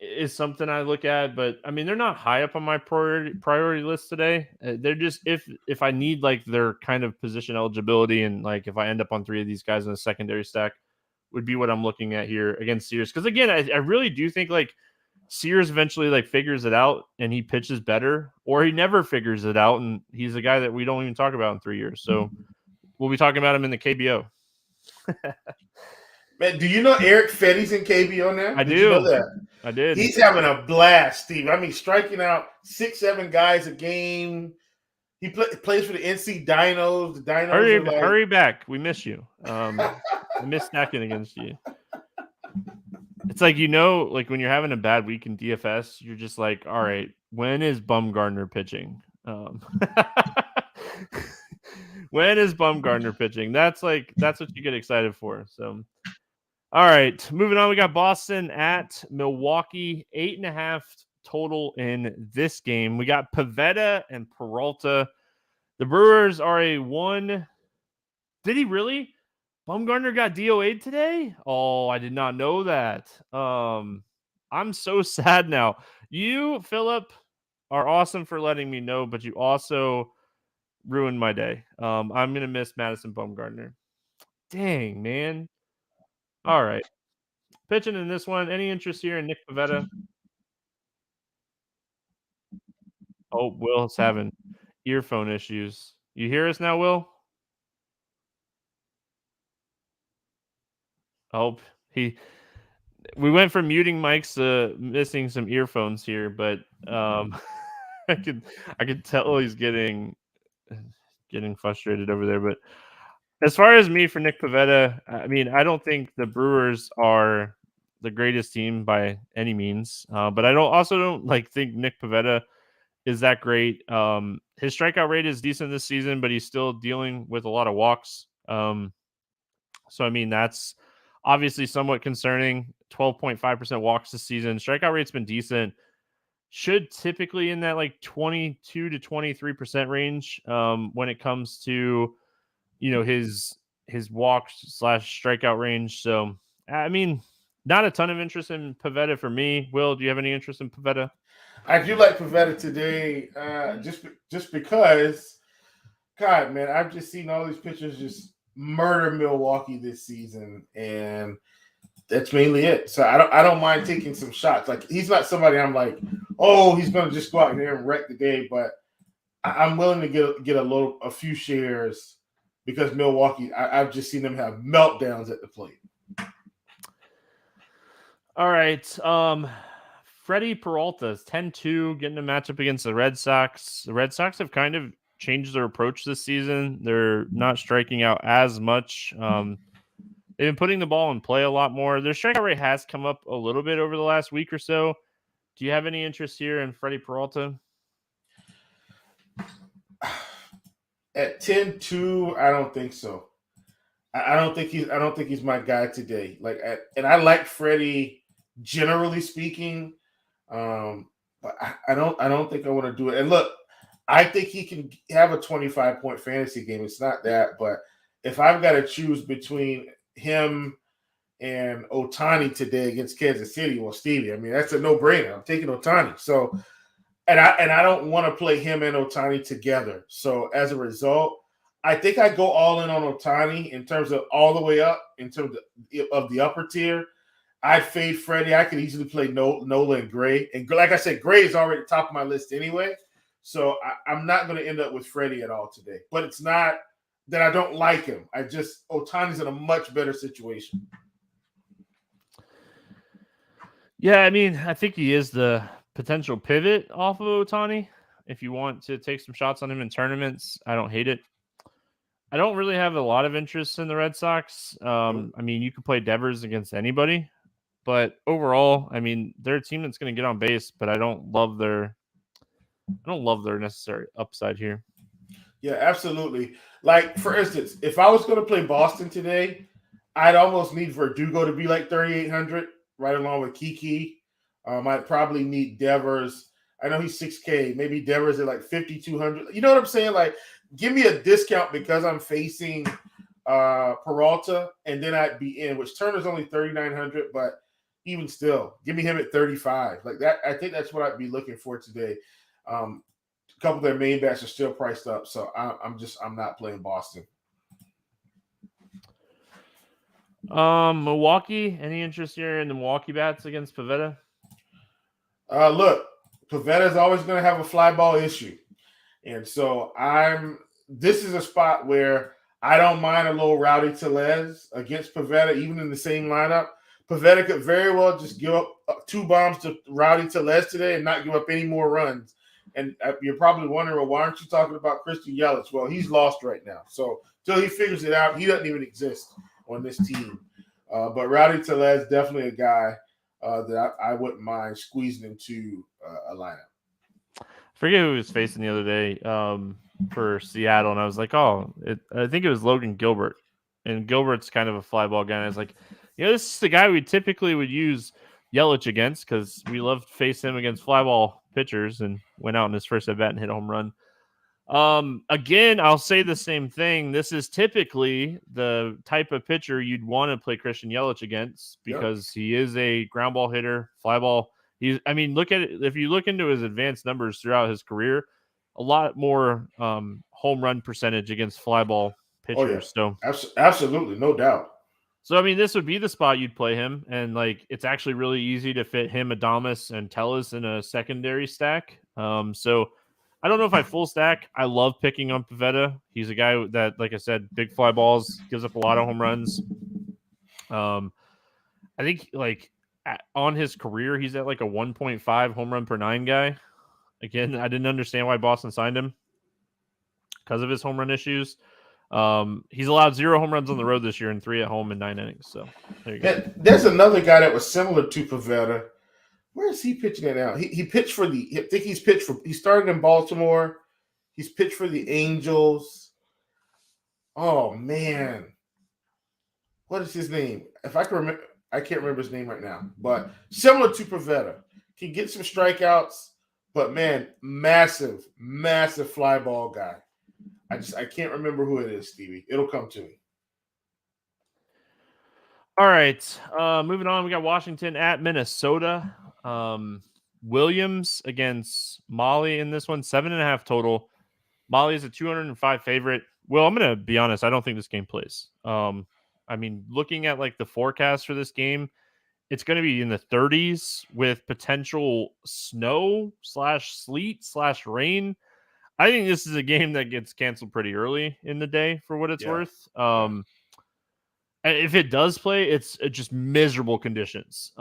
Is something I look at, but I mean they're not high up on my priority list today. They're just if I need like their kind of position eligibility, and like if I end up on 3 of these guys in a secondary stack, would be what I'm looking at here against Sears. Because again, I really do think like Sears eventually like figures it out and he pitches better, or he never figures it out and he's a guy that we don't even talk about in 3 years. So we'll be talking about him in the KBO. Man, do you know Eric Fetty's in KBO now? I do. You know that? I did. He's having a blast, Steve. I mean, striking out 6-7 guys a game. He plays for the NC Dinos. The Dinos hurry back. We miss you. I miss stacking against you. It's like, like when you're having a bad week in DFS, you're just like, all right, when is Bumgarner pitching? When is Bumgarner pitching? That's what you get excited for. So, all right, moving on. We got Boston at Milwaukee, 8.5 total in this game. We got Pivetta and Peralta. The Brewers are a 1. Did he really? Bumgarner got DOA'd today? Oh, I did not know that. I'm so sad now. You, Philip, are awesome for letting me know, but you also ruined my day. I'm going to miss Madison Bumgarner. Dang, man. All right. Pitching in this one. Any interest here in Nick Pivetta? Oh, Will's having earphone issues. You hear us now, Will? Oh, we went from muting mics to missing some earphones here, but I could tell he's getting frustrated over there. But as far as me for Nick Pivetta, I mean, I don't think the Brewers are the greatest team by any means, but I don't think Nick Pivetta is that great. His strikeout rate is decent this season, but he's still dealing with a lot of walks. So I mean, that's obviously somewhat concerning. 12.5% walks this season. Strikeout rate's been decent. Should typically in that like 22 to 23% range when it comes to his walk/strikeout range. So I mean, not a ton of interest in Pivetta for me. Will, do you have any interest in Pivetta? I do like Pivetta today, just because, God, man, I've just seen all these pitchers just murder Milwaukee this season, and That's mainly it. So I don't mind taking some shots. Like he's not somebody I'm like, oh, he's going to just go out there and wreck the day. But I'm willing to get a few shares because Milwaukee. I've just seen them have meltdowns at the plate. All right. Freddie Peralta is 10-2, getting a matchup against the Red Sox. The Red Sox have kind of changed their approach this season. They're not striking out as much. They've been putting the ball in play a lot more. Their strikeout rate has come up a little bit over the last week or so. Do you have any interest here in Freddie Peralta? At 10-2, I don't think so. I don't think he's my guy today. And I like Freddie generally speaking. But I don't think I want to do it. And look, I think he can have a 25-point fantasy game. It's not that, but if I've got to choose between him and Ohtani today against Kansas City, well, Stevie, I mean, that's a no-brainer. I'm taking Ohtani. So, and I don't want to play him and Ohtani together. So as a result, I think I go all in on Ohtani in terms of all the way up in terms of the upper tier. I'd fade Freddie. I could easily play Nola and Gray. And like I said, Gray is already top of my list anyway. So I'm not going to end up with Freddie at all today. But it's not that I don't like him. Ohtani's in a much better situation. Yeah, I mean, I think he is the potential pivot off of Ohtani. If you want to take some shots on him in tournaments, I don't hate it. I don't really have a lot of interest in the Red Sox. I mean, you could play Devers against anybody, but overall, I mean, they're a team that's going to get on base, but I don't love their necessary upside here. Yeah, absolutely. Like, for instance, if I was going to play Boston today, I'd almost need Verdugo to be like 3,800, right along with Kiki. I'd probably need Devers. I know he's 6K. Maybe Devers at like 5,200. You know what I'm saying? Like, give me a discount because I'm facing Peralta, and then I'd be in, which Turner's only 3,900, but even still, give me him at 35. Like that, I think that's what I'd be looking for today. A couple of their main bats are still priced up, so I'm not playing Boston. Milwaukee, any interest here in the Milwaukee bats against Pivetta? Look, Pavetta's always going to have a fly ball issue. And so this is a spot where I don't mind a little Rowdy Tellez against Pivetta, even in the same lineup. Pivetta could very well just give up 2 bombs to Rowdy Tellez today and not give up any more runs. And you're probably wondering, well, why aren't you talking about Christian Yelich? Well, he's lost right now. So until he figures it out, he doesn't even exist on this team. But Rowdy Tellez, definitely a guy that I wouldn't mind squeezing into a lineup. I forget who he was facing the other day for Seattle, and I was like, I think it was Logan Gilbert. And Gilbert's kind of a fly ball guy. And I was like, this is the guy we typically would use Yelich against because we love to face him against fly ball pitchers, and went out in his first at bat and hit a home run. Again, I'll say the same thing. This is typically the type of pitcher you'd want to play Christian Yelich against because he is a ground ball hitter, fly ball. Look at it. If you look into his advanced numbers throughout his career, a lot more home run percentage against fly ball pitchers. So absolutely, no doubt. So, this would be the spot you'd play him. And, it's actually really easy to fit him, Adames, and Tellez in a secondary stack. So, I don't know if I full stack. I love picking on Pivetta. He's a guy that, like I said, big fly balls, gives up a lot of home runs. I think, on his career, he's at, a 1.5 home run per 9 guy. Again, I didn't understand why Boston signed him because of his home run issues. He's allowed 0 home runs on the road this year and 3 at home in 9 innings. So there you go. There's another guy that was similar to Pivetta. Where is he pitching at now? He pitched for he started in Baltimore. He's pitched for the Angels. Oh man. What is his name? If I can remember, I can't remember his name right now, but similar to Pivetta. Can get some strikeouts, but man, massive fly ball guy. I can't remember who it is, Stevie. It'll come to me. All right. Moving on, we got Washington at Minnesota. Williams against Molly in this one, 7.5 total. Molly is a 205 favorite. Well, I'm going to be honest. I don't think this game plays. I mean, looking at like the forecast for this game, it's going to be in the 30s with potential snow / sleet / rain. I think this is a game that gets canceled pretty early in the day for what it's worth. If it does play, it's just miserable conditions.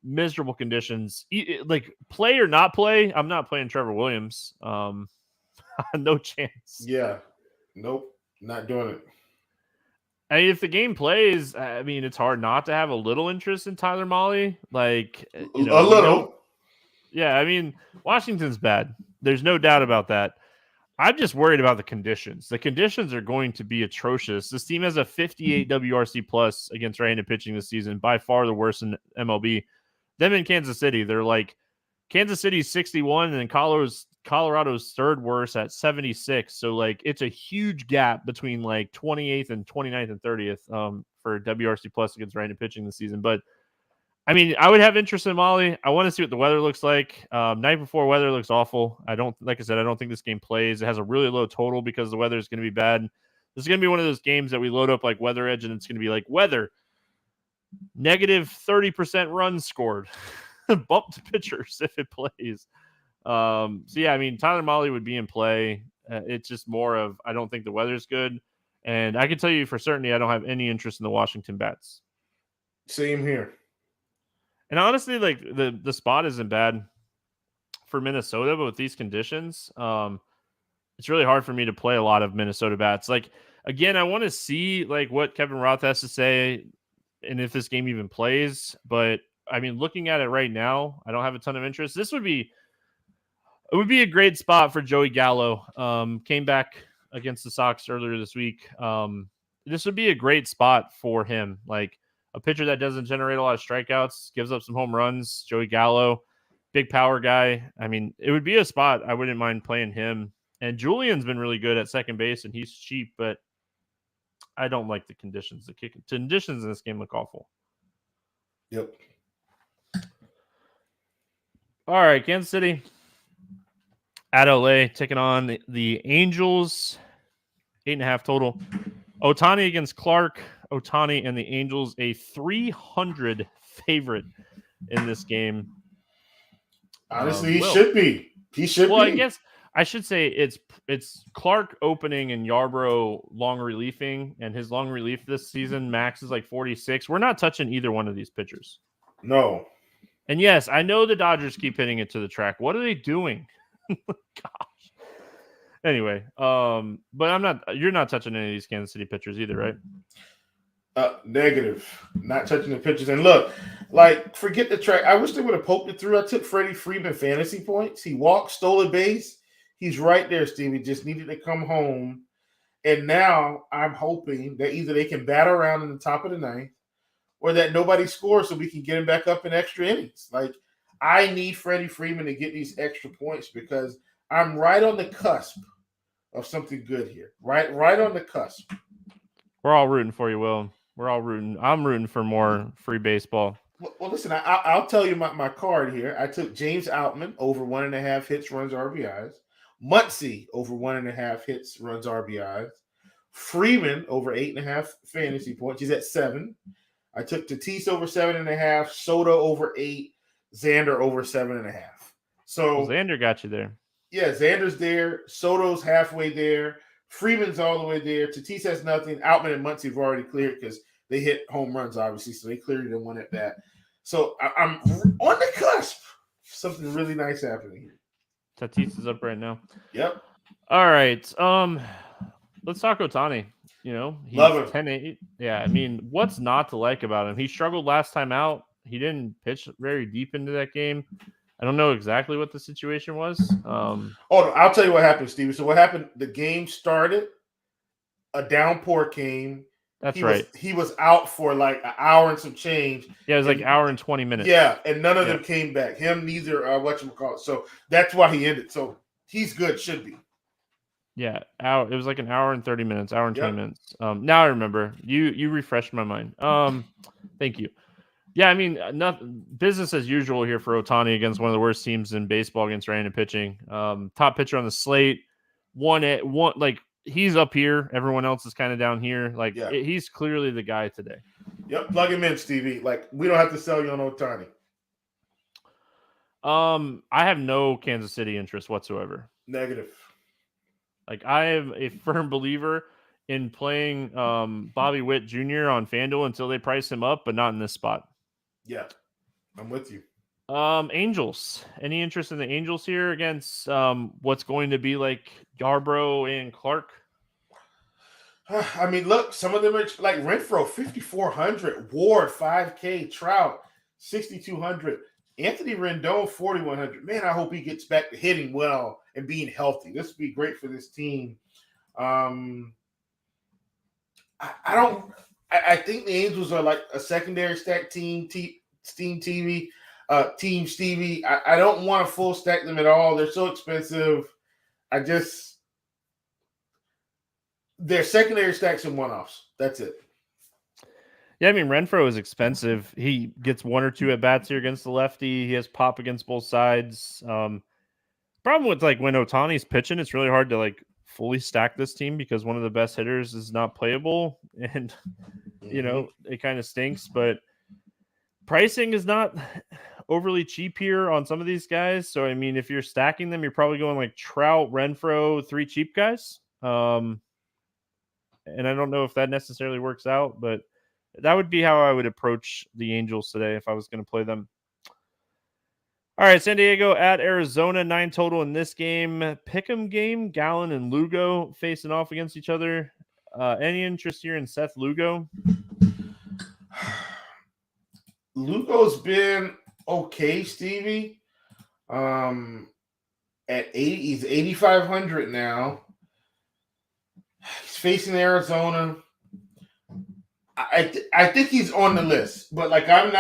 Miserable conditions. Like play or not play, I'm not playing Trevor Williams. No chance. Yeah. Nope. Not doing it. I mean, if the game plays, I mean, it's hard not to have a little interest in Tyler Mahle. Like, you know, a little. Yeah, I mean, Washington's bad. There's no doubt about that. I'm just worried about the conditions. The conditions are going to be atrocious. This team has a 58 WRC plus against right-handed pitching this season, by far the worst in MLB. Them in Kansas City, they're like Kansas City's 61 and then Colorado's third worst at 76. So like it's a huge gap between like 28th and 29th and 30th for WRC plus against right-handed pitching this season. But I mean, I would have interest in Mahle. I want to see what the weather looks like. Night before weather looks awful. Like I said, I don't think this game plays. It has a really low total because the weather is going to be bad. This is going to be one of those games that we load up like Weather Edge, and it's going to be like weather, negative 30% runs scored, bump to pitchers if it plays. So yeah, I mean, Tyler Mahle would be in play. It's just more of I don't think the weather's good, and I can tell you for certainty I don't have any interest in the Washington bats. Same here. And honestly, like the spot isn't bad for Minnesota, but with these conditions, it's really hard for me to play a lot of Minnesota bats. Like, again, I want to see like what Kevin Roth has to say and if this game even plays. But I mean, looking at it right now, I don't have a ton of interest. It would be a great spot for Joey Gallo. Came back against the Sox earlier this week. This would be a great spot for him. Like, a pitcher that doesn't generate a lot of strikeouts, gives up some home runs. Joey Gallo, big power guy. I mean, it would be a spot. I wouldn't mind playing him. And Julian's been really good at second base, and he's cheap, but I don't like the conditions. The conditions in this game look awful. Yep. All right, Kansas City at LA, taking on the Angels. 8.5 total. Ohtani against Clark. Ohtani and the Angels, a 300 favorite in this game. Honestly, he should be. He should be. Well, I guess I should say it's Clark opening and Yarbrough long reliefing, and his long relief this season max is like 46. We're not touching either one of these pitchers. No. And yes, I know the Dodgers keep hitting it to the track. What are they doing? Gosh. Anyway, but you're not touching any of these Kansas City pitchers either, right? Negative. Not touching the pitchers. And look, like, forget the track. I wish they would have poked it through. I took Freddie Freeman fantasy points. He walked, stole a base. He's right there, Stevie. Just needed to come home. And now I'm hoping that either they can bat around in the top of the ninth or that nobody scores so we can get him back up in extra innings. Like, I need Freddie Freeman to get these extra points because I'm right on the cusp of something good here. Right on the cusp. We're all rooting for you, Will. We're all rooting. I'm rooting for more free baseball. Well, listen, I'll tell you my card here. I took James Outman over 1.5 hits, runs, RBIs. Muncy over 1.5 hits, runs, RBIs. Freeman over 8.5 fantasy points. He's at 7. I took Tatis over 7.5, Soto over 8, Xander over 7.5. So Xander got you there. Yeah, Xander's there. Soto's halfway there. Freeman's all the way there. Tatis has nothing. Outman and Muncy have already cleared because they hit home runs, obviously, so they cleared it in one at bat. So I'm on the cusp. Something really nice happening here. Tatis is up right now. Yep. All right. Let's talk Ohtani. You know, he's Love him. 10-8. Yeah, I mean, what's not to like about him? He struggled last time out. He didn't pitch very deep into that game. I don't know exactly what the situation was. I'll tell you what happened, Stevie. So what happened? The game started. A downpour came. That's right. He was out for like an hour and some change. Yeah, it was like an hour and 20 minutes. Yeah, and none of them came back. Him neither. Whatchamacallit. So that's why he ended. So he's good. Should be. Yeah, it was like an hour and 30 minutes, hour and 20 minutes. Now I remember. You refreshed my mind. Thank you. Yeah, I mean, business as usual here for Ohtani against one of the worst teams in baseball against right-handed pitching. Top pitcher on the slate, one like he's up here. Everyone else is kind of down here. Like Yeah. he's clearly the guy today. Yep, plug him in, Stevie. Like we don't have to sell you on Ohtani. I have no Kansas City interest whatsoever. Negative. Like I am a firm believer in playing Bobby Witt Jr. on FanDuel until they price him up, but not in this spot. Yeah, I'm with you. Angels. Any interest in the Angels here against what's going to be like Yarbrough and Clark? I mean, look, some of them are like Renfroe, 5,400, Ward, 5K, Trout, 6,200, Anthony Rendon, 4,100. Man, I hope he gets back to hitting well and being healthy. This would be great for this team. I think the Angels are like a secondary stack team, Stevie. I don't want to full stack them at all. They're so expensive. They're secondary stacks and one-offs. That's it. Yeah, I mean, Renfroe is expensive. He gets one or two at bats here against the lefty. He has pop against both sides. Problem with like when Ohtani's pitching, it's really hard to like fully stack this team because one of the best hitters is not playable, and you know it kind of stinks. But pricing is not overly cheap here on some of these guys. So I mean, if you're stacking them, you're probably going like Trout, Renfroe, 3 cheap guys. And I don't know if that necessarily works out, but that would be how I would approach the Angels today if I was going to play them. All right, San Diego at Arizona, 9 total in this game. Pick'em game, Gallen and Lugo facing off against each other. Any interest here in Seth Lugo? Lugo's been okay, Stevie. At 80, he's 8,500 now. He's facing Arizona. I think he's on the list, but like I'm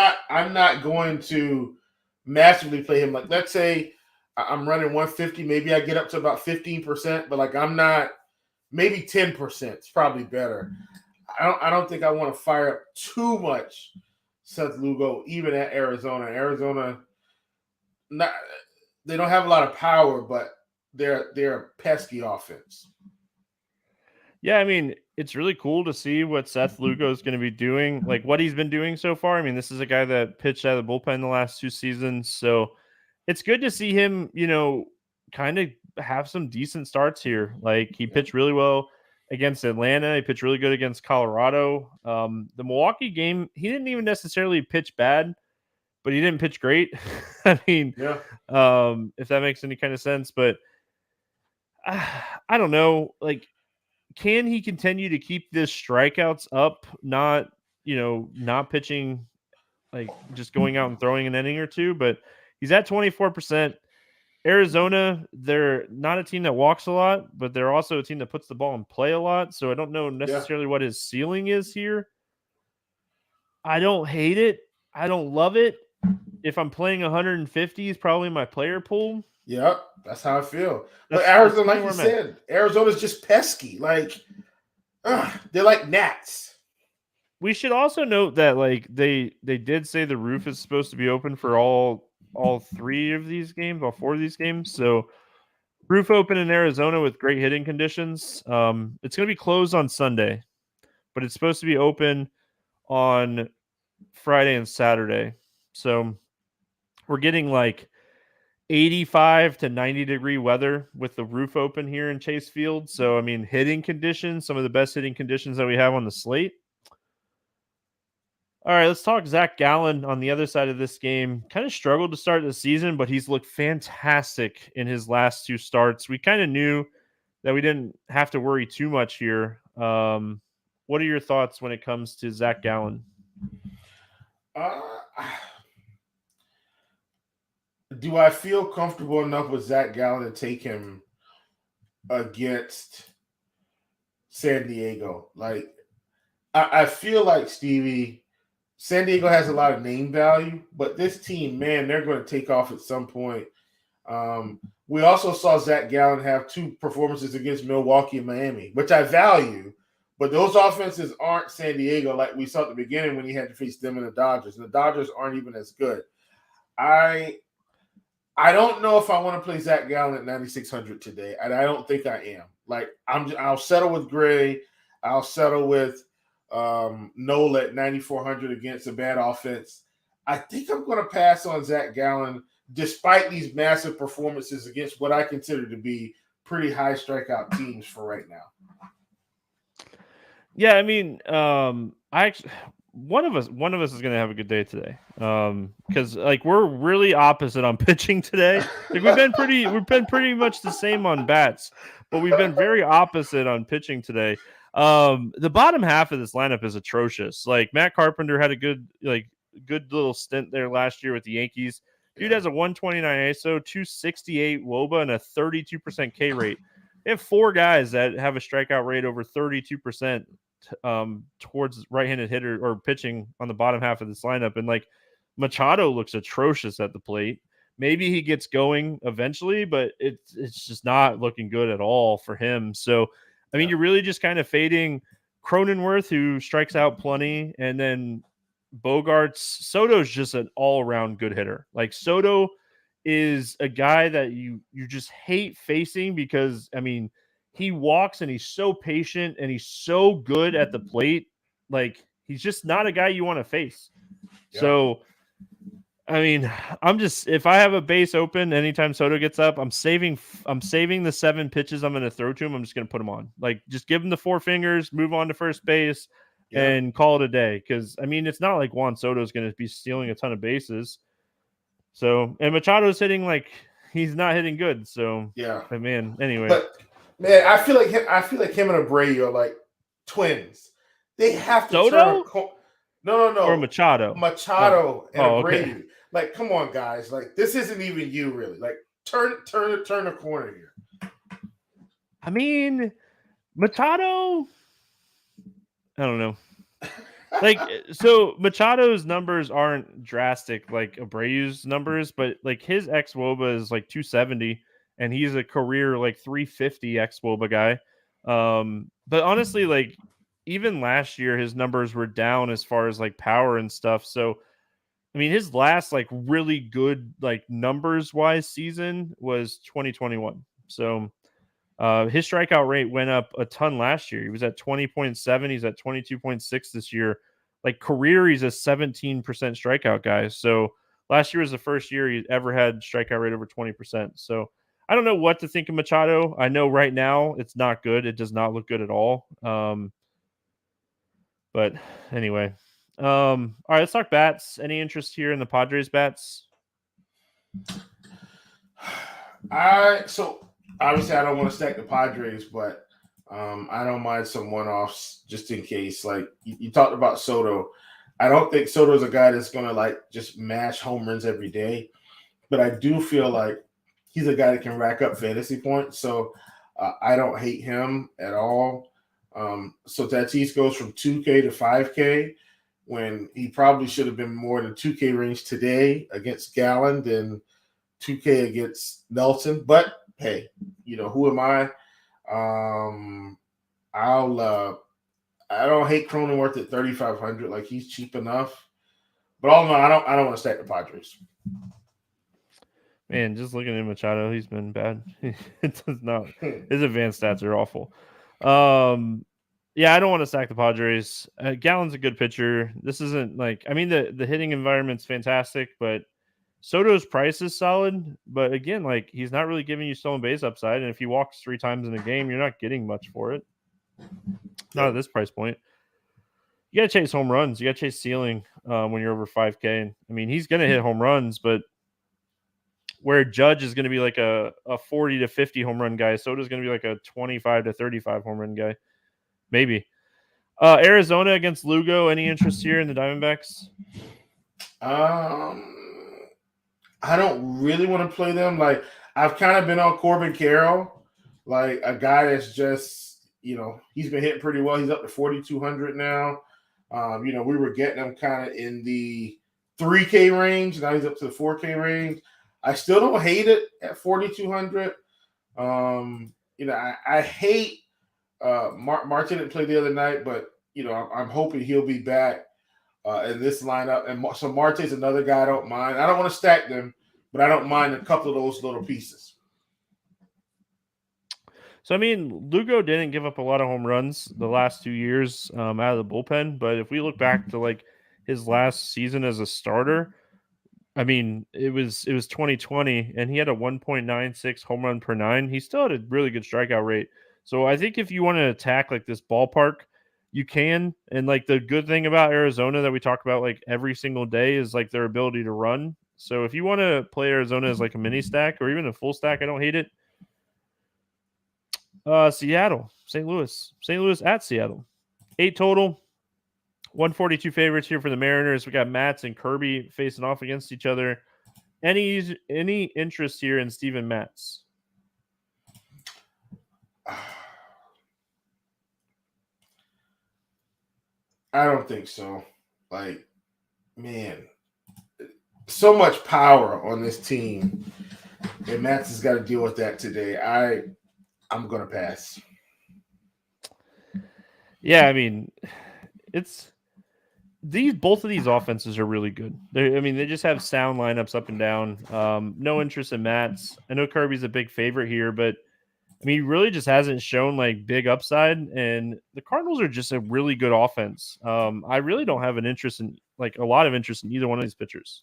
not going to massively play him. Like let's say I'm running 150, maybe I get up to about 15%, but like I'm not. Maybe 10%. It's probably better. I don't think I want to fire up too much Seth Lugo, even at Arizona. Arizona, they don't have a lot of power, but they're a pesky offense. Yeah, I mean, it's really cool to see what Seth Lugo is going to be doing, like what he's been doing so far. I mean, this is a guy that pitched out of the bullpen the last 2 seasons, so it's good to see him, you know, kind of have some decent starts here. Like he pitched really well against Atlanta. He pitched really good against Colorado. The Milwaukee game, he didn't even necessarily pitch bad, but he didn't pitch great. I mean, if that makes any kind of sense, but I don't know. Like, can he continue to keep this strikeouts up? Not pitching, like just going out and throwing an inning or two, but he's at 24%. Arizona, they're not a team that walks a lot, but they're also a team that puts the ball in play a lot. So I don't know necessarily what his ceiling is here. I don't hate it. I don't love it. If I'm playing 150, he's probably my player pool. Yep, that's how I feel. But Arizona, like you said, Arizona's just pesky. Like, they're like gnats. We should also note that like they did say the roof is supposed to be open for all 3 of these games, all 4 of these games. So roof open in Arizona with great hitting conditions. It's going to be closed on Sunday, but it's supposed to be open on Friday and Saturday. So we're getting like 85 to 90 degree weather with the roof open here in Chase Field. So, I mean, hitting conditions, some of the best hitting conditions that we have on the slate. All right, let's talk Zach Gallen on the other side of this game. Kind of struggled to start the season, but he's looked fantastic in his last 2 starts. We kind of knew that we didn't have to worry too much here. What are your thoughts when it comes to Zach Gallen? Do I feel comfortable enough with Zach Gallen to take him against San Diego? Like, I feel like, Stevie, San Diego has a lot of name value, but this team, man, they're going to take off at some point. We also saw Zach Gallen have 2 performances against Milwaukee and Miami, which I value, but those offenses aren't San Diego like we saw at the beginning when he had to face them and the Dodgers, and the Dodgers aren't even as good. I I don't know if I want to play Zach Gallen at 9,600 today, and I don't think I am. Like I'll settle with Gray. I'll settle with Nola at 9,400 against a bad offense. I think I'm going to pass on Zach Gallen despite these massive performances against what I consider to be pretty high strikeout teams for right now. Yeah, I mean, I actually one of us is gonna have a good day today. Because like we're really opposite on pitching today. Like we've been pretty much the same on bats, but we've been very opposite on pitching today. The bottom half of this lineup is atrocious. Like Matt Carpenter had a good little stint there last year with the Yankees. Dude has a 129 ISO, 268 WOBA, and a 32% K rate. They have 4 guys that have a strikeout rate over 32% towards right-handed hitter or pitching on the bottom half of this lineup. And like Machado looks atrocious at the plate. Maybe he gets going eventually, but it's just not looking good at all for him. So, I mean, you're really just kind of fading Cronenworth, who strikes out plenty, and then Bogarts. Soto's just an all-around good hitter. Like Soto is a guy that you just hate facing because, I mean, he walks and he's so patient and he's so good at the plate. Like he's just not a guy you want to face. Yeah. So, I mean, if I have a base open anytime Soto gets up, I'm saving the 7 pitches I'm going to throw to him. I'm just going to put him on. Like just give him the 4 fingers, move on to first base, and call it a day. Because I mean, it's not like Juan Soto is going to be stealing a ton of bases. So, and Machado's hitting like he's not hitting good. So, yeah, man. Anyway, but man, I feel like him and Abreu are like twins. They have to Soto? No. Or Machado and Abreu. Okay. Like, come on, guys. Like, this isn't even you, really. Like, turn the corner here. I mean, Machado. I don't know. Like, so Machado's numbers aren't drastic like Abreu's numbers, but like his xWOBA is like 270, and he's a career like 350 xWOBA guy. But honestly, like even last year, his numbers were down as far as like power and stuff. So, I mean, his last like really good like numbers wise season was 2021. So. His strikeout rate went up a ton last year. He was at 20.7. He's at 22.6 this year. Like career, he's a 17% strikeout guy. So last year was the first year he ever had strikeout rate over 20%. So I don't know what to think of Machado. I know right now it's not good. It does not look good at all. But anyway, all right, let's talk bats. Any interest here in the Padres bats? Obviously, I don't want to stack the Padres, but I don't mind some one-offs just in case. Like you talked about Soto. I don't think Soto's a guy that's going to like just mash home runs every day, but I do feel like he's a guy that can rack up fantasy points. So I don't hate him at all. So Tatis goes from 2K to 5K when he probably should have been more in the 2K range today against Gallen than 2K against Nelson. But hey, you know, who am I? I don't hate Cronenworth at 3,500. Like he's cheap enough. But all in all, I don't want to stack the Padres. Man, just looking at Machado, he's been bad. It does not. His advanced stats are awful. Yeah, I don't want to stack the Padres. Gallen's a good pitcher. This isn't like, I mean, the hitting environment's fantastic, but Soto's price is solid. But again, like he's not really giving you stolen base upside. And if he walks 3 times in a game, you're not getting much for it. Not at this price point. You got to chase home runs. You got to chase ceiling when you're over 5K. And I mean, he's going to hit home runs, but where Judge is going to be like a 40 to 50 home run guy, Soto's going to be like a 25 to 35 home run guy. Maybe. Arizona against Lugo. Any interest here in the Diamondbacks? I don't really want to play them. Like I've kind of been on Corbin Carroll, like a guy that's just, you know, he's been hitting pretty well. He's up to 4,200 now. You know, we were getting him kind of in the 3K range. Now he's up to the 4K range. I still don't hate it at 4,200. You know, I hate Martin didn't play the other night, but you know, I'm hoping he'll be back in this lineup. And so Marte's another guy I don't mind. I don't want to stack them, but I don't mind a couple of those little pieces. So, I mean, Lugo didn't give up a lot of home runs the last 2 years out of the bullpen. But if we look back to like his last season as a starter, I mean, it was 2020, and he had a 1.96 home run per nine. He still had a really good strikeout rate. So I think if you want to attack like this ballpark, you can. And like the good thing about Arizona that we talk about like every single day is like their ability to run. So if you want to play Arizona as like a mini stack or even a full stack, I don't hate it. Seattle, St. Louis at Seattle. 8 total. 142 favorites here for the Mariners. We got Matz and Kirby facing off against each other. Any interest here in Steven Matz? I don't think so. Like, man, so much power on this team, and Matz has got to deal with that today. I'm gonna pass. Yeah, I mean, it's both of these offenses are really good. They just have sound lineups up and down. No interest in Matz. I know Kirby's a big favorite here, but I mean, he really just hasn't shown like big upside. And the Cardinals are just a really good offense. I really don't have a lot of interest in either one of these pitchers.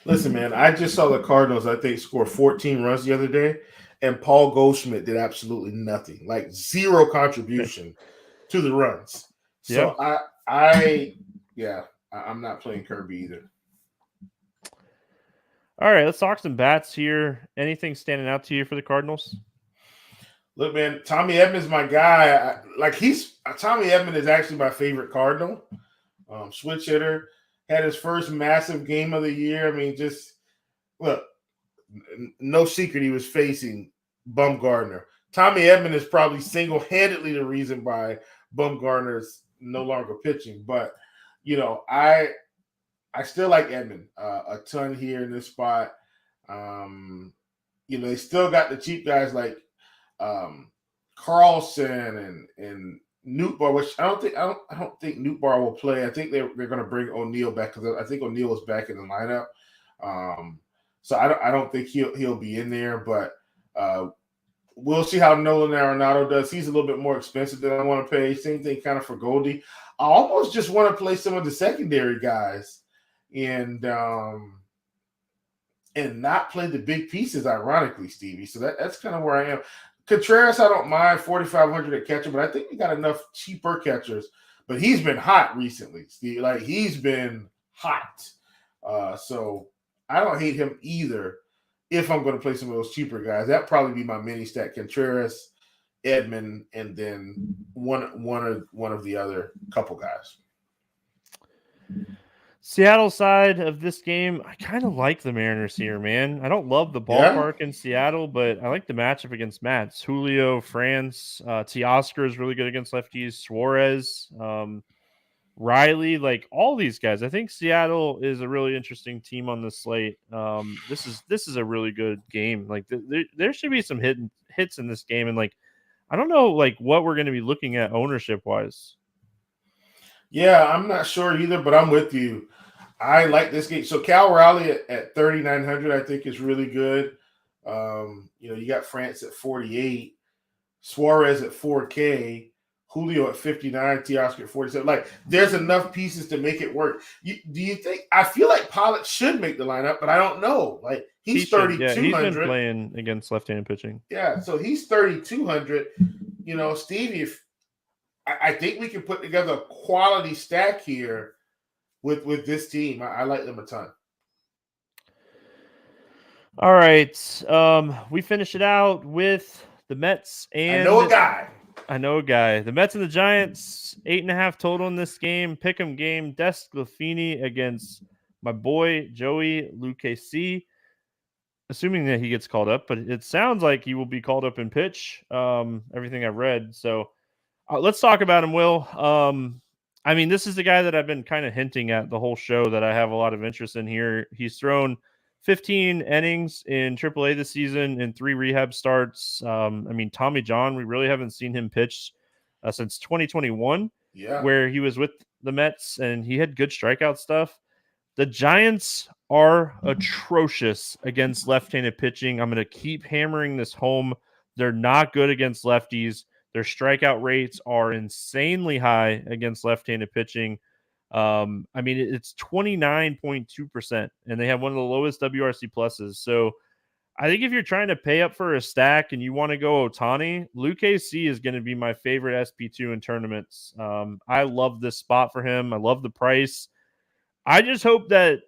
Listen, man, I just saw the Cardinals, I think, score 14 runs the other day, and Paul Goldschmidt did absolutely nothing, like zero contribution to the runs. So yeah. I'm not playing Kirby either. All right, let's talk some bats here. Anything standing out to you for the Cardinals? Look, man, Tommy Edman's my guy. Tommy Edman is actually my favorite Cardinal. Switch hitter, had his first massive game of the year. I mean, just look, no secret he was facing Bumgarner. Tommy Edman is probably single-handedly the reason why Bumgarner's no longer pitching. But you know, I still like Edman a ton here in this spot. You know, they still got the cheap guys like Carlson and Nootbaar, which I don't think Nootbaar will play. I think they're going to bring O'Neill back because I think O'Neill is back in the lineup. So I don't think he'll be in there, but we'll see how Nolan Arenado does. He's a little bit more expensive than I want to pay. Same thing kind of for Goldie. I almost just want to play some of the secondary guys and not play the big pieces, ironically, Stevie. So that's kind of where I am. Contreras, I don't mind 4,500 at catcher, but I think we got enough cheaper catchers. But he's been hot recently, Steve. Like, he's been hot. So I don't hate him either if I'm going to play some of those cheaper guys. That'd probably be my mini stack: Contreras, Edman, and then one of the other couple guys. Seattle side of this game, I kind of like the Mariners here, man. I don't love the ballpark in Seattle, but I like the matchup against Matz. Julio, France, Teoscar is really good against lefties. Suarez, Riley, like all these guys. I think Seattle is a really interesting team on the slate. This is a really good game. Like there should be some hits in this game, and like I don't know like what we're going to be looking at ownership wise. Yeah, I'm not sure either, but I'm with you. I like this game. So Cal Raleigh at 3,900, I think, is really good. You know, you got France at 48, Suarez at 4K, Julio at 59, Teoscar at 47. Like, there's enough pieces to make it work. Do you think? I feel like Pollock should make the lineup, but I don't know. Like, he's 3,200. Yeah, he's been playing against left-handed pitching. Yeah, so he's 3,200. You know, Stevie, I think we can put together a quality stack here with this team. I like them a ton. All right. We finish it out with the Mets and I know a guy. The Mets and the Giants, 8.5 total in this game. Pick'em game. Des Sclafani against my boy Joey Lucchesi. Assuming that he gets called up, but it sounds like he will be called up in pitch. Everything I've read. So let's talk about him, Will. I mean, this is the guy that I've been kind of hinting at the whole show that I have a lot of interest in here. He's thrown 15 innings in AAA this season and 3 rehab starts. I mean, Tommy John, we really haven't seen him pitch since 2021, where he was with the Mets and he had good strikeout stuff. The Giants are atrocious against left-handed pitching. I'm going to keep hammering this home. They're not good against lefties. Their strikeout rates are insanely high against left-handed pitching. I mean, it's 29.2%, and they have one of the lowest WRC pluses. So I think if you're trying to pay up for a stack and you want to go Ohtani, Luke AC is going to be my favorite SP2 in tournaments. I love this spot for him. I love the price. I just hope that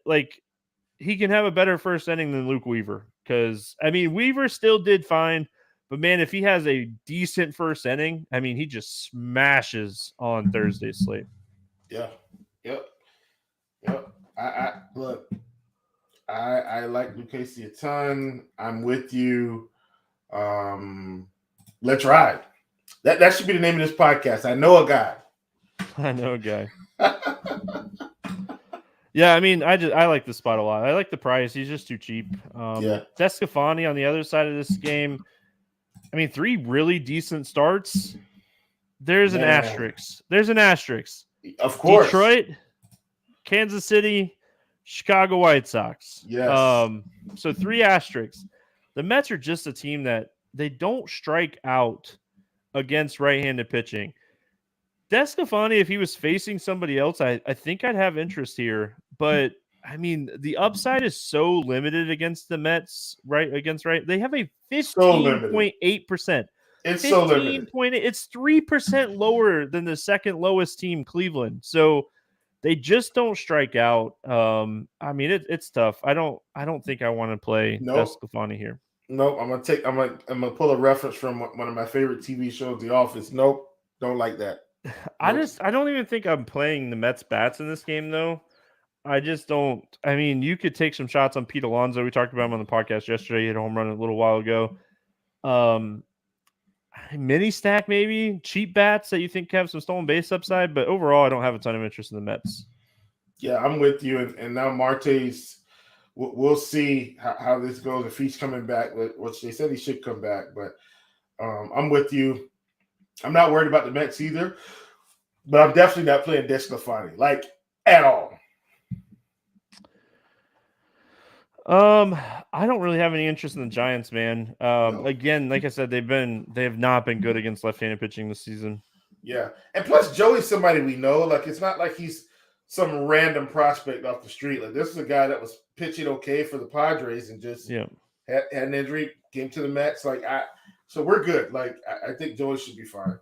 he can have a better first inning than Luke Weaver, because I mean Weaver still did fine, but man, if he has a decent first inning, I mean he just smashes on Thursday's slate. Yeah. Yep. I look. I like Luke Casey a ton. I'm with you. Let's ride. That should be the name of this podcast. I know a guy. I know a guy. Yeah, I mean, I like the spot a lot. I like the price. He's just too cheap. Descafani on the other side of this game. I mean, 3 really decent starts. There's an asterisk. Of course. Detroit, Kansas City, Chicago White Sox. Yes. So 3 asterisks. The Mets are just a team that they don't strike out against right-handed pitching. Descafani, if he was facing somebody else, I think I'd have interest here. But I mean, the upside is so limited against the Mets, right? They have a 15.8%. It's so limited. It's 3% lower than the second lowest team, Cleveland. So they just don't strike out. I mean, it's tough. I don't think I want to play Descafani here. Nope. I'm gonna pull a reference from one of my favorite TV shows, The Office. Nope, don't like that. I don't even think I'm playing the Mets bats in this game, though. I just don't. I mean, you could take some shots on Pete Alonso. We talked about him on the podcast yesterday. He hit a home run a little while ago. Mini stack, maybe cheap bats that you think have some stolen base upside, but overall, I don't have a ton of interest in the Mets. Yeah, I'm with you. And now Marte's, we'll see how this goes if he's coming back, which they said he should come back. But I'm with you. I'm not worried about the Mets either, but I'm definitely not playing Descafani, at all. I don't really have any interest in the Giants, man. No. Again, like I said, they have not been good against left-handed pitching this season. Yeah, and plus Joey's somebody we know. It's not like he's some random prospect off the street. This is a guy that was pitching okay for the Padres and just had an injury, came to the Mets. So we're good. I think Joey should be fine.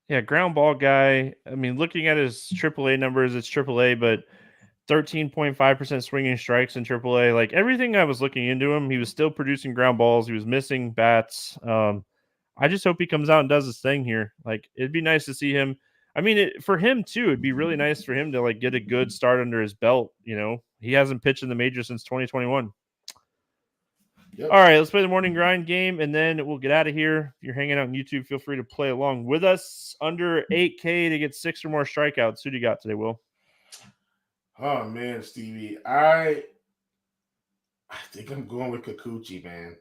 Yeah, ground ball guy. I mean, looking at his AAA numbers, it's AAA, but 13.5% swinging strikes in AAA. Everything I was looking into him, he was still producing ground balls. He was missing bats. I just hope he comes out and does his thing here. It'd be nice to see him. I mean, for him too, it'd be really nice for him to get a good start under his belt. He hasn't pitched in the major since 2021. Yep. All right, let's play the morning grind game, and then we'll get out of here. If you're hanging out on YouTube, feel free to play along with us. Under 8K to get 6 or more strikeouts. Who do you got today, Will? Oh, man, Stevie. I think I'm going with Kikuchi, man.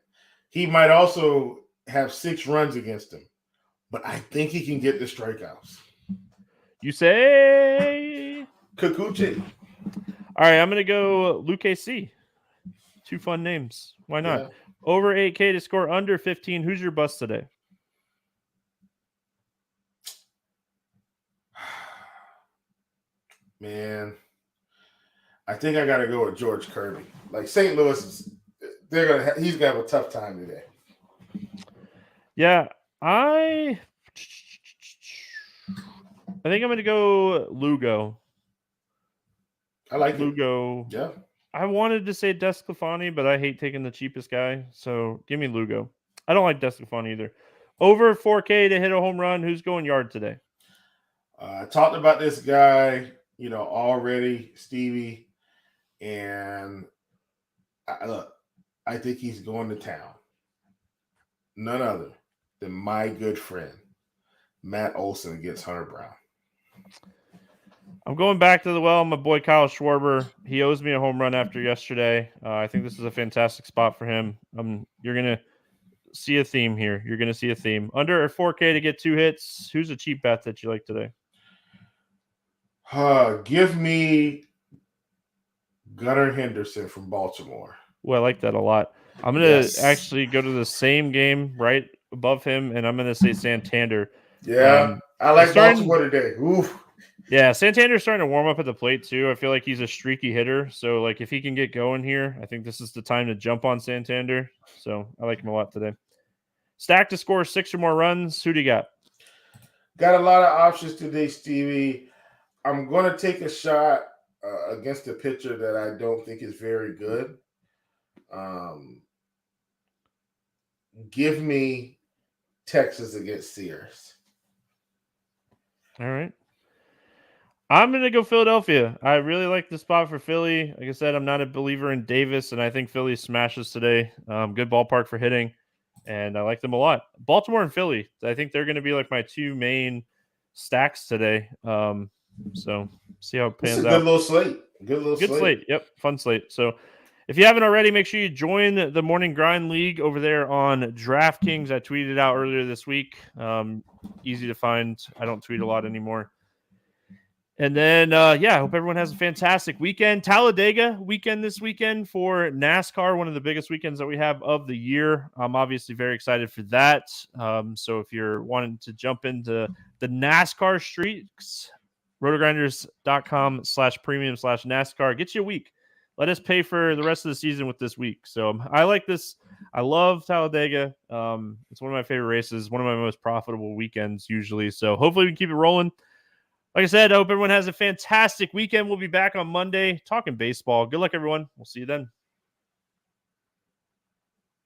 He might also have 6 runs against him, but I think he can get the strikeouts. You say? Kikuchi. All right, I'm going to go Luke AC. 2 fun names. Why not? Yeah. Over 8K to score under 15. Who's your bust today? Man, I think I got to go with George Kirby. St. Louis he's gonna have a tough time today. Yeah, I think I'm gonna go Lugo. I like Lugo. Yeah. I wanted to say Descafani, but I hate taking the cheapest guy. So give me Lugo. I don't like Descafani either. Over 4K to hit a home run. Who's going yard today? I talked about this guy, already, Stevie. And I think he's going to town. None other than my good friend, Matt Olson against Hunter Brown. I'm going back to the well. My boy Kyle Schwarber. He owes me a home run after yesterday. I think this is a fantastic spot for him. You're going to see a theme here. Under 4K to get 2 hits. Who's a cheap bet that you like today? Give me Gunnar Henderson from Baltimore. Well, I like that a lot. I'm going to actually go to the same game right above him, and I'm going to say Santander. Yeah, I like Baltimore today. Oof. Yeah, Santander's starting to warm up at the plate too. I feel like he's a streaky hitter. So, like, if he can get going here, I think this is the time to jump on Santander. So, I like him a lot today. Stack to score 6 or more runs. Who do you got? Got a lot of options today, Stevie. I'm going to take a shot against a pitcher that I don't think is very good. Give me Texas against Sears. All right. I'm going to go Philadelphia. I really like the spot for Philly. Like I said, I'm not a believer in Davis, and I think Philly smashes today. Good ballpark for hitting, and I like them a lot. Baltimore and Philly, I think they're going to be like my 2 main stacks today. So see how it pans out. Good little slate. Good slate. Yep, fun slate. So if you haven't already, make sure you join the Morning Grind League over there on DraftKings. I tweeted it out earlier this week. Easy to find. I don't tweet a lot anymore. And then, I hope everyone has a fantastic weekend. Talladega weekend this weekend for NASCAR, one of the biggest weekends that we have of the year. I'm obviously very excited for that. So if you're wanting to jump into the NASCAR streaks, rotogrinders.com/premium/NASCAR. Get you a week. Let us pay for the rest of the season with this week. So I like this. I love Talladega. It's one of my favorite races, one of my most profitable weekends usually. So hopefully we can keep it rolling. Like I said, I hope everyone has a fantastic weekend. We'll be back on Monday talking baseball. Good luck, everyone. We'll see you then.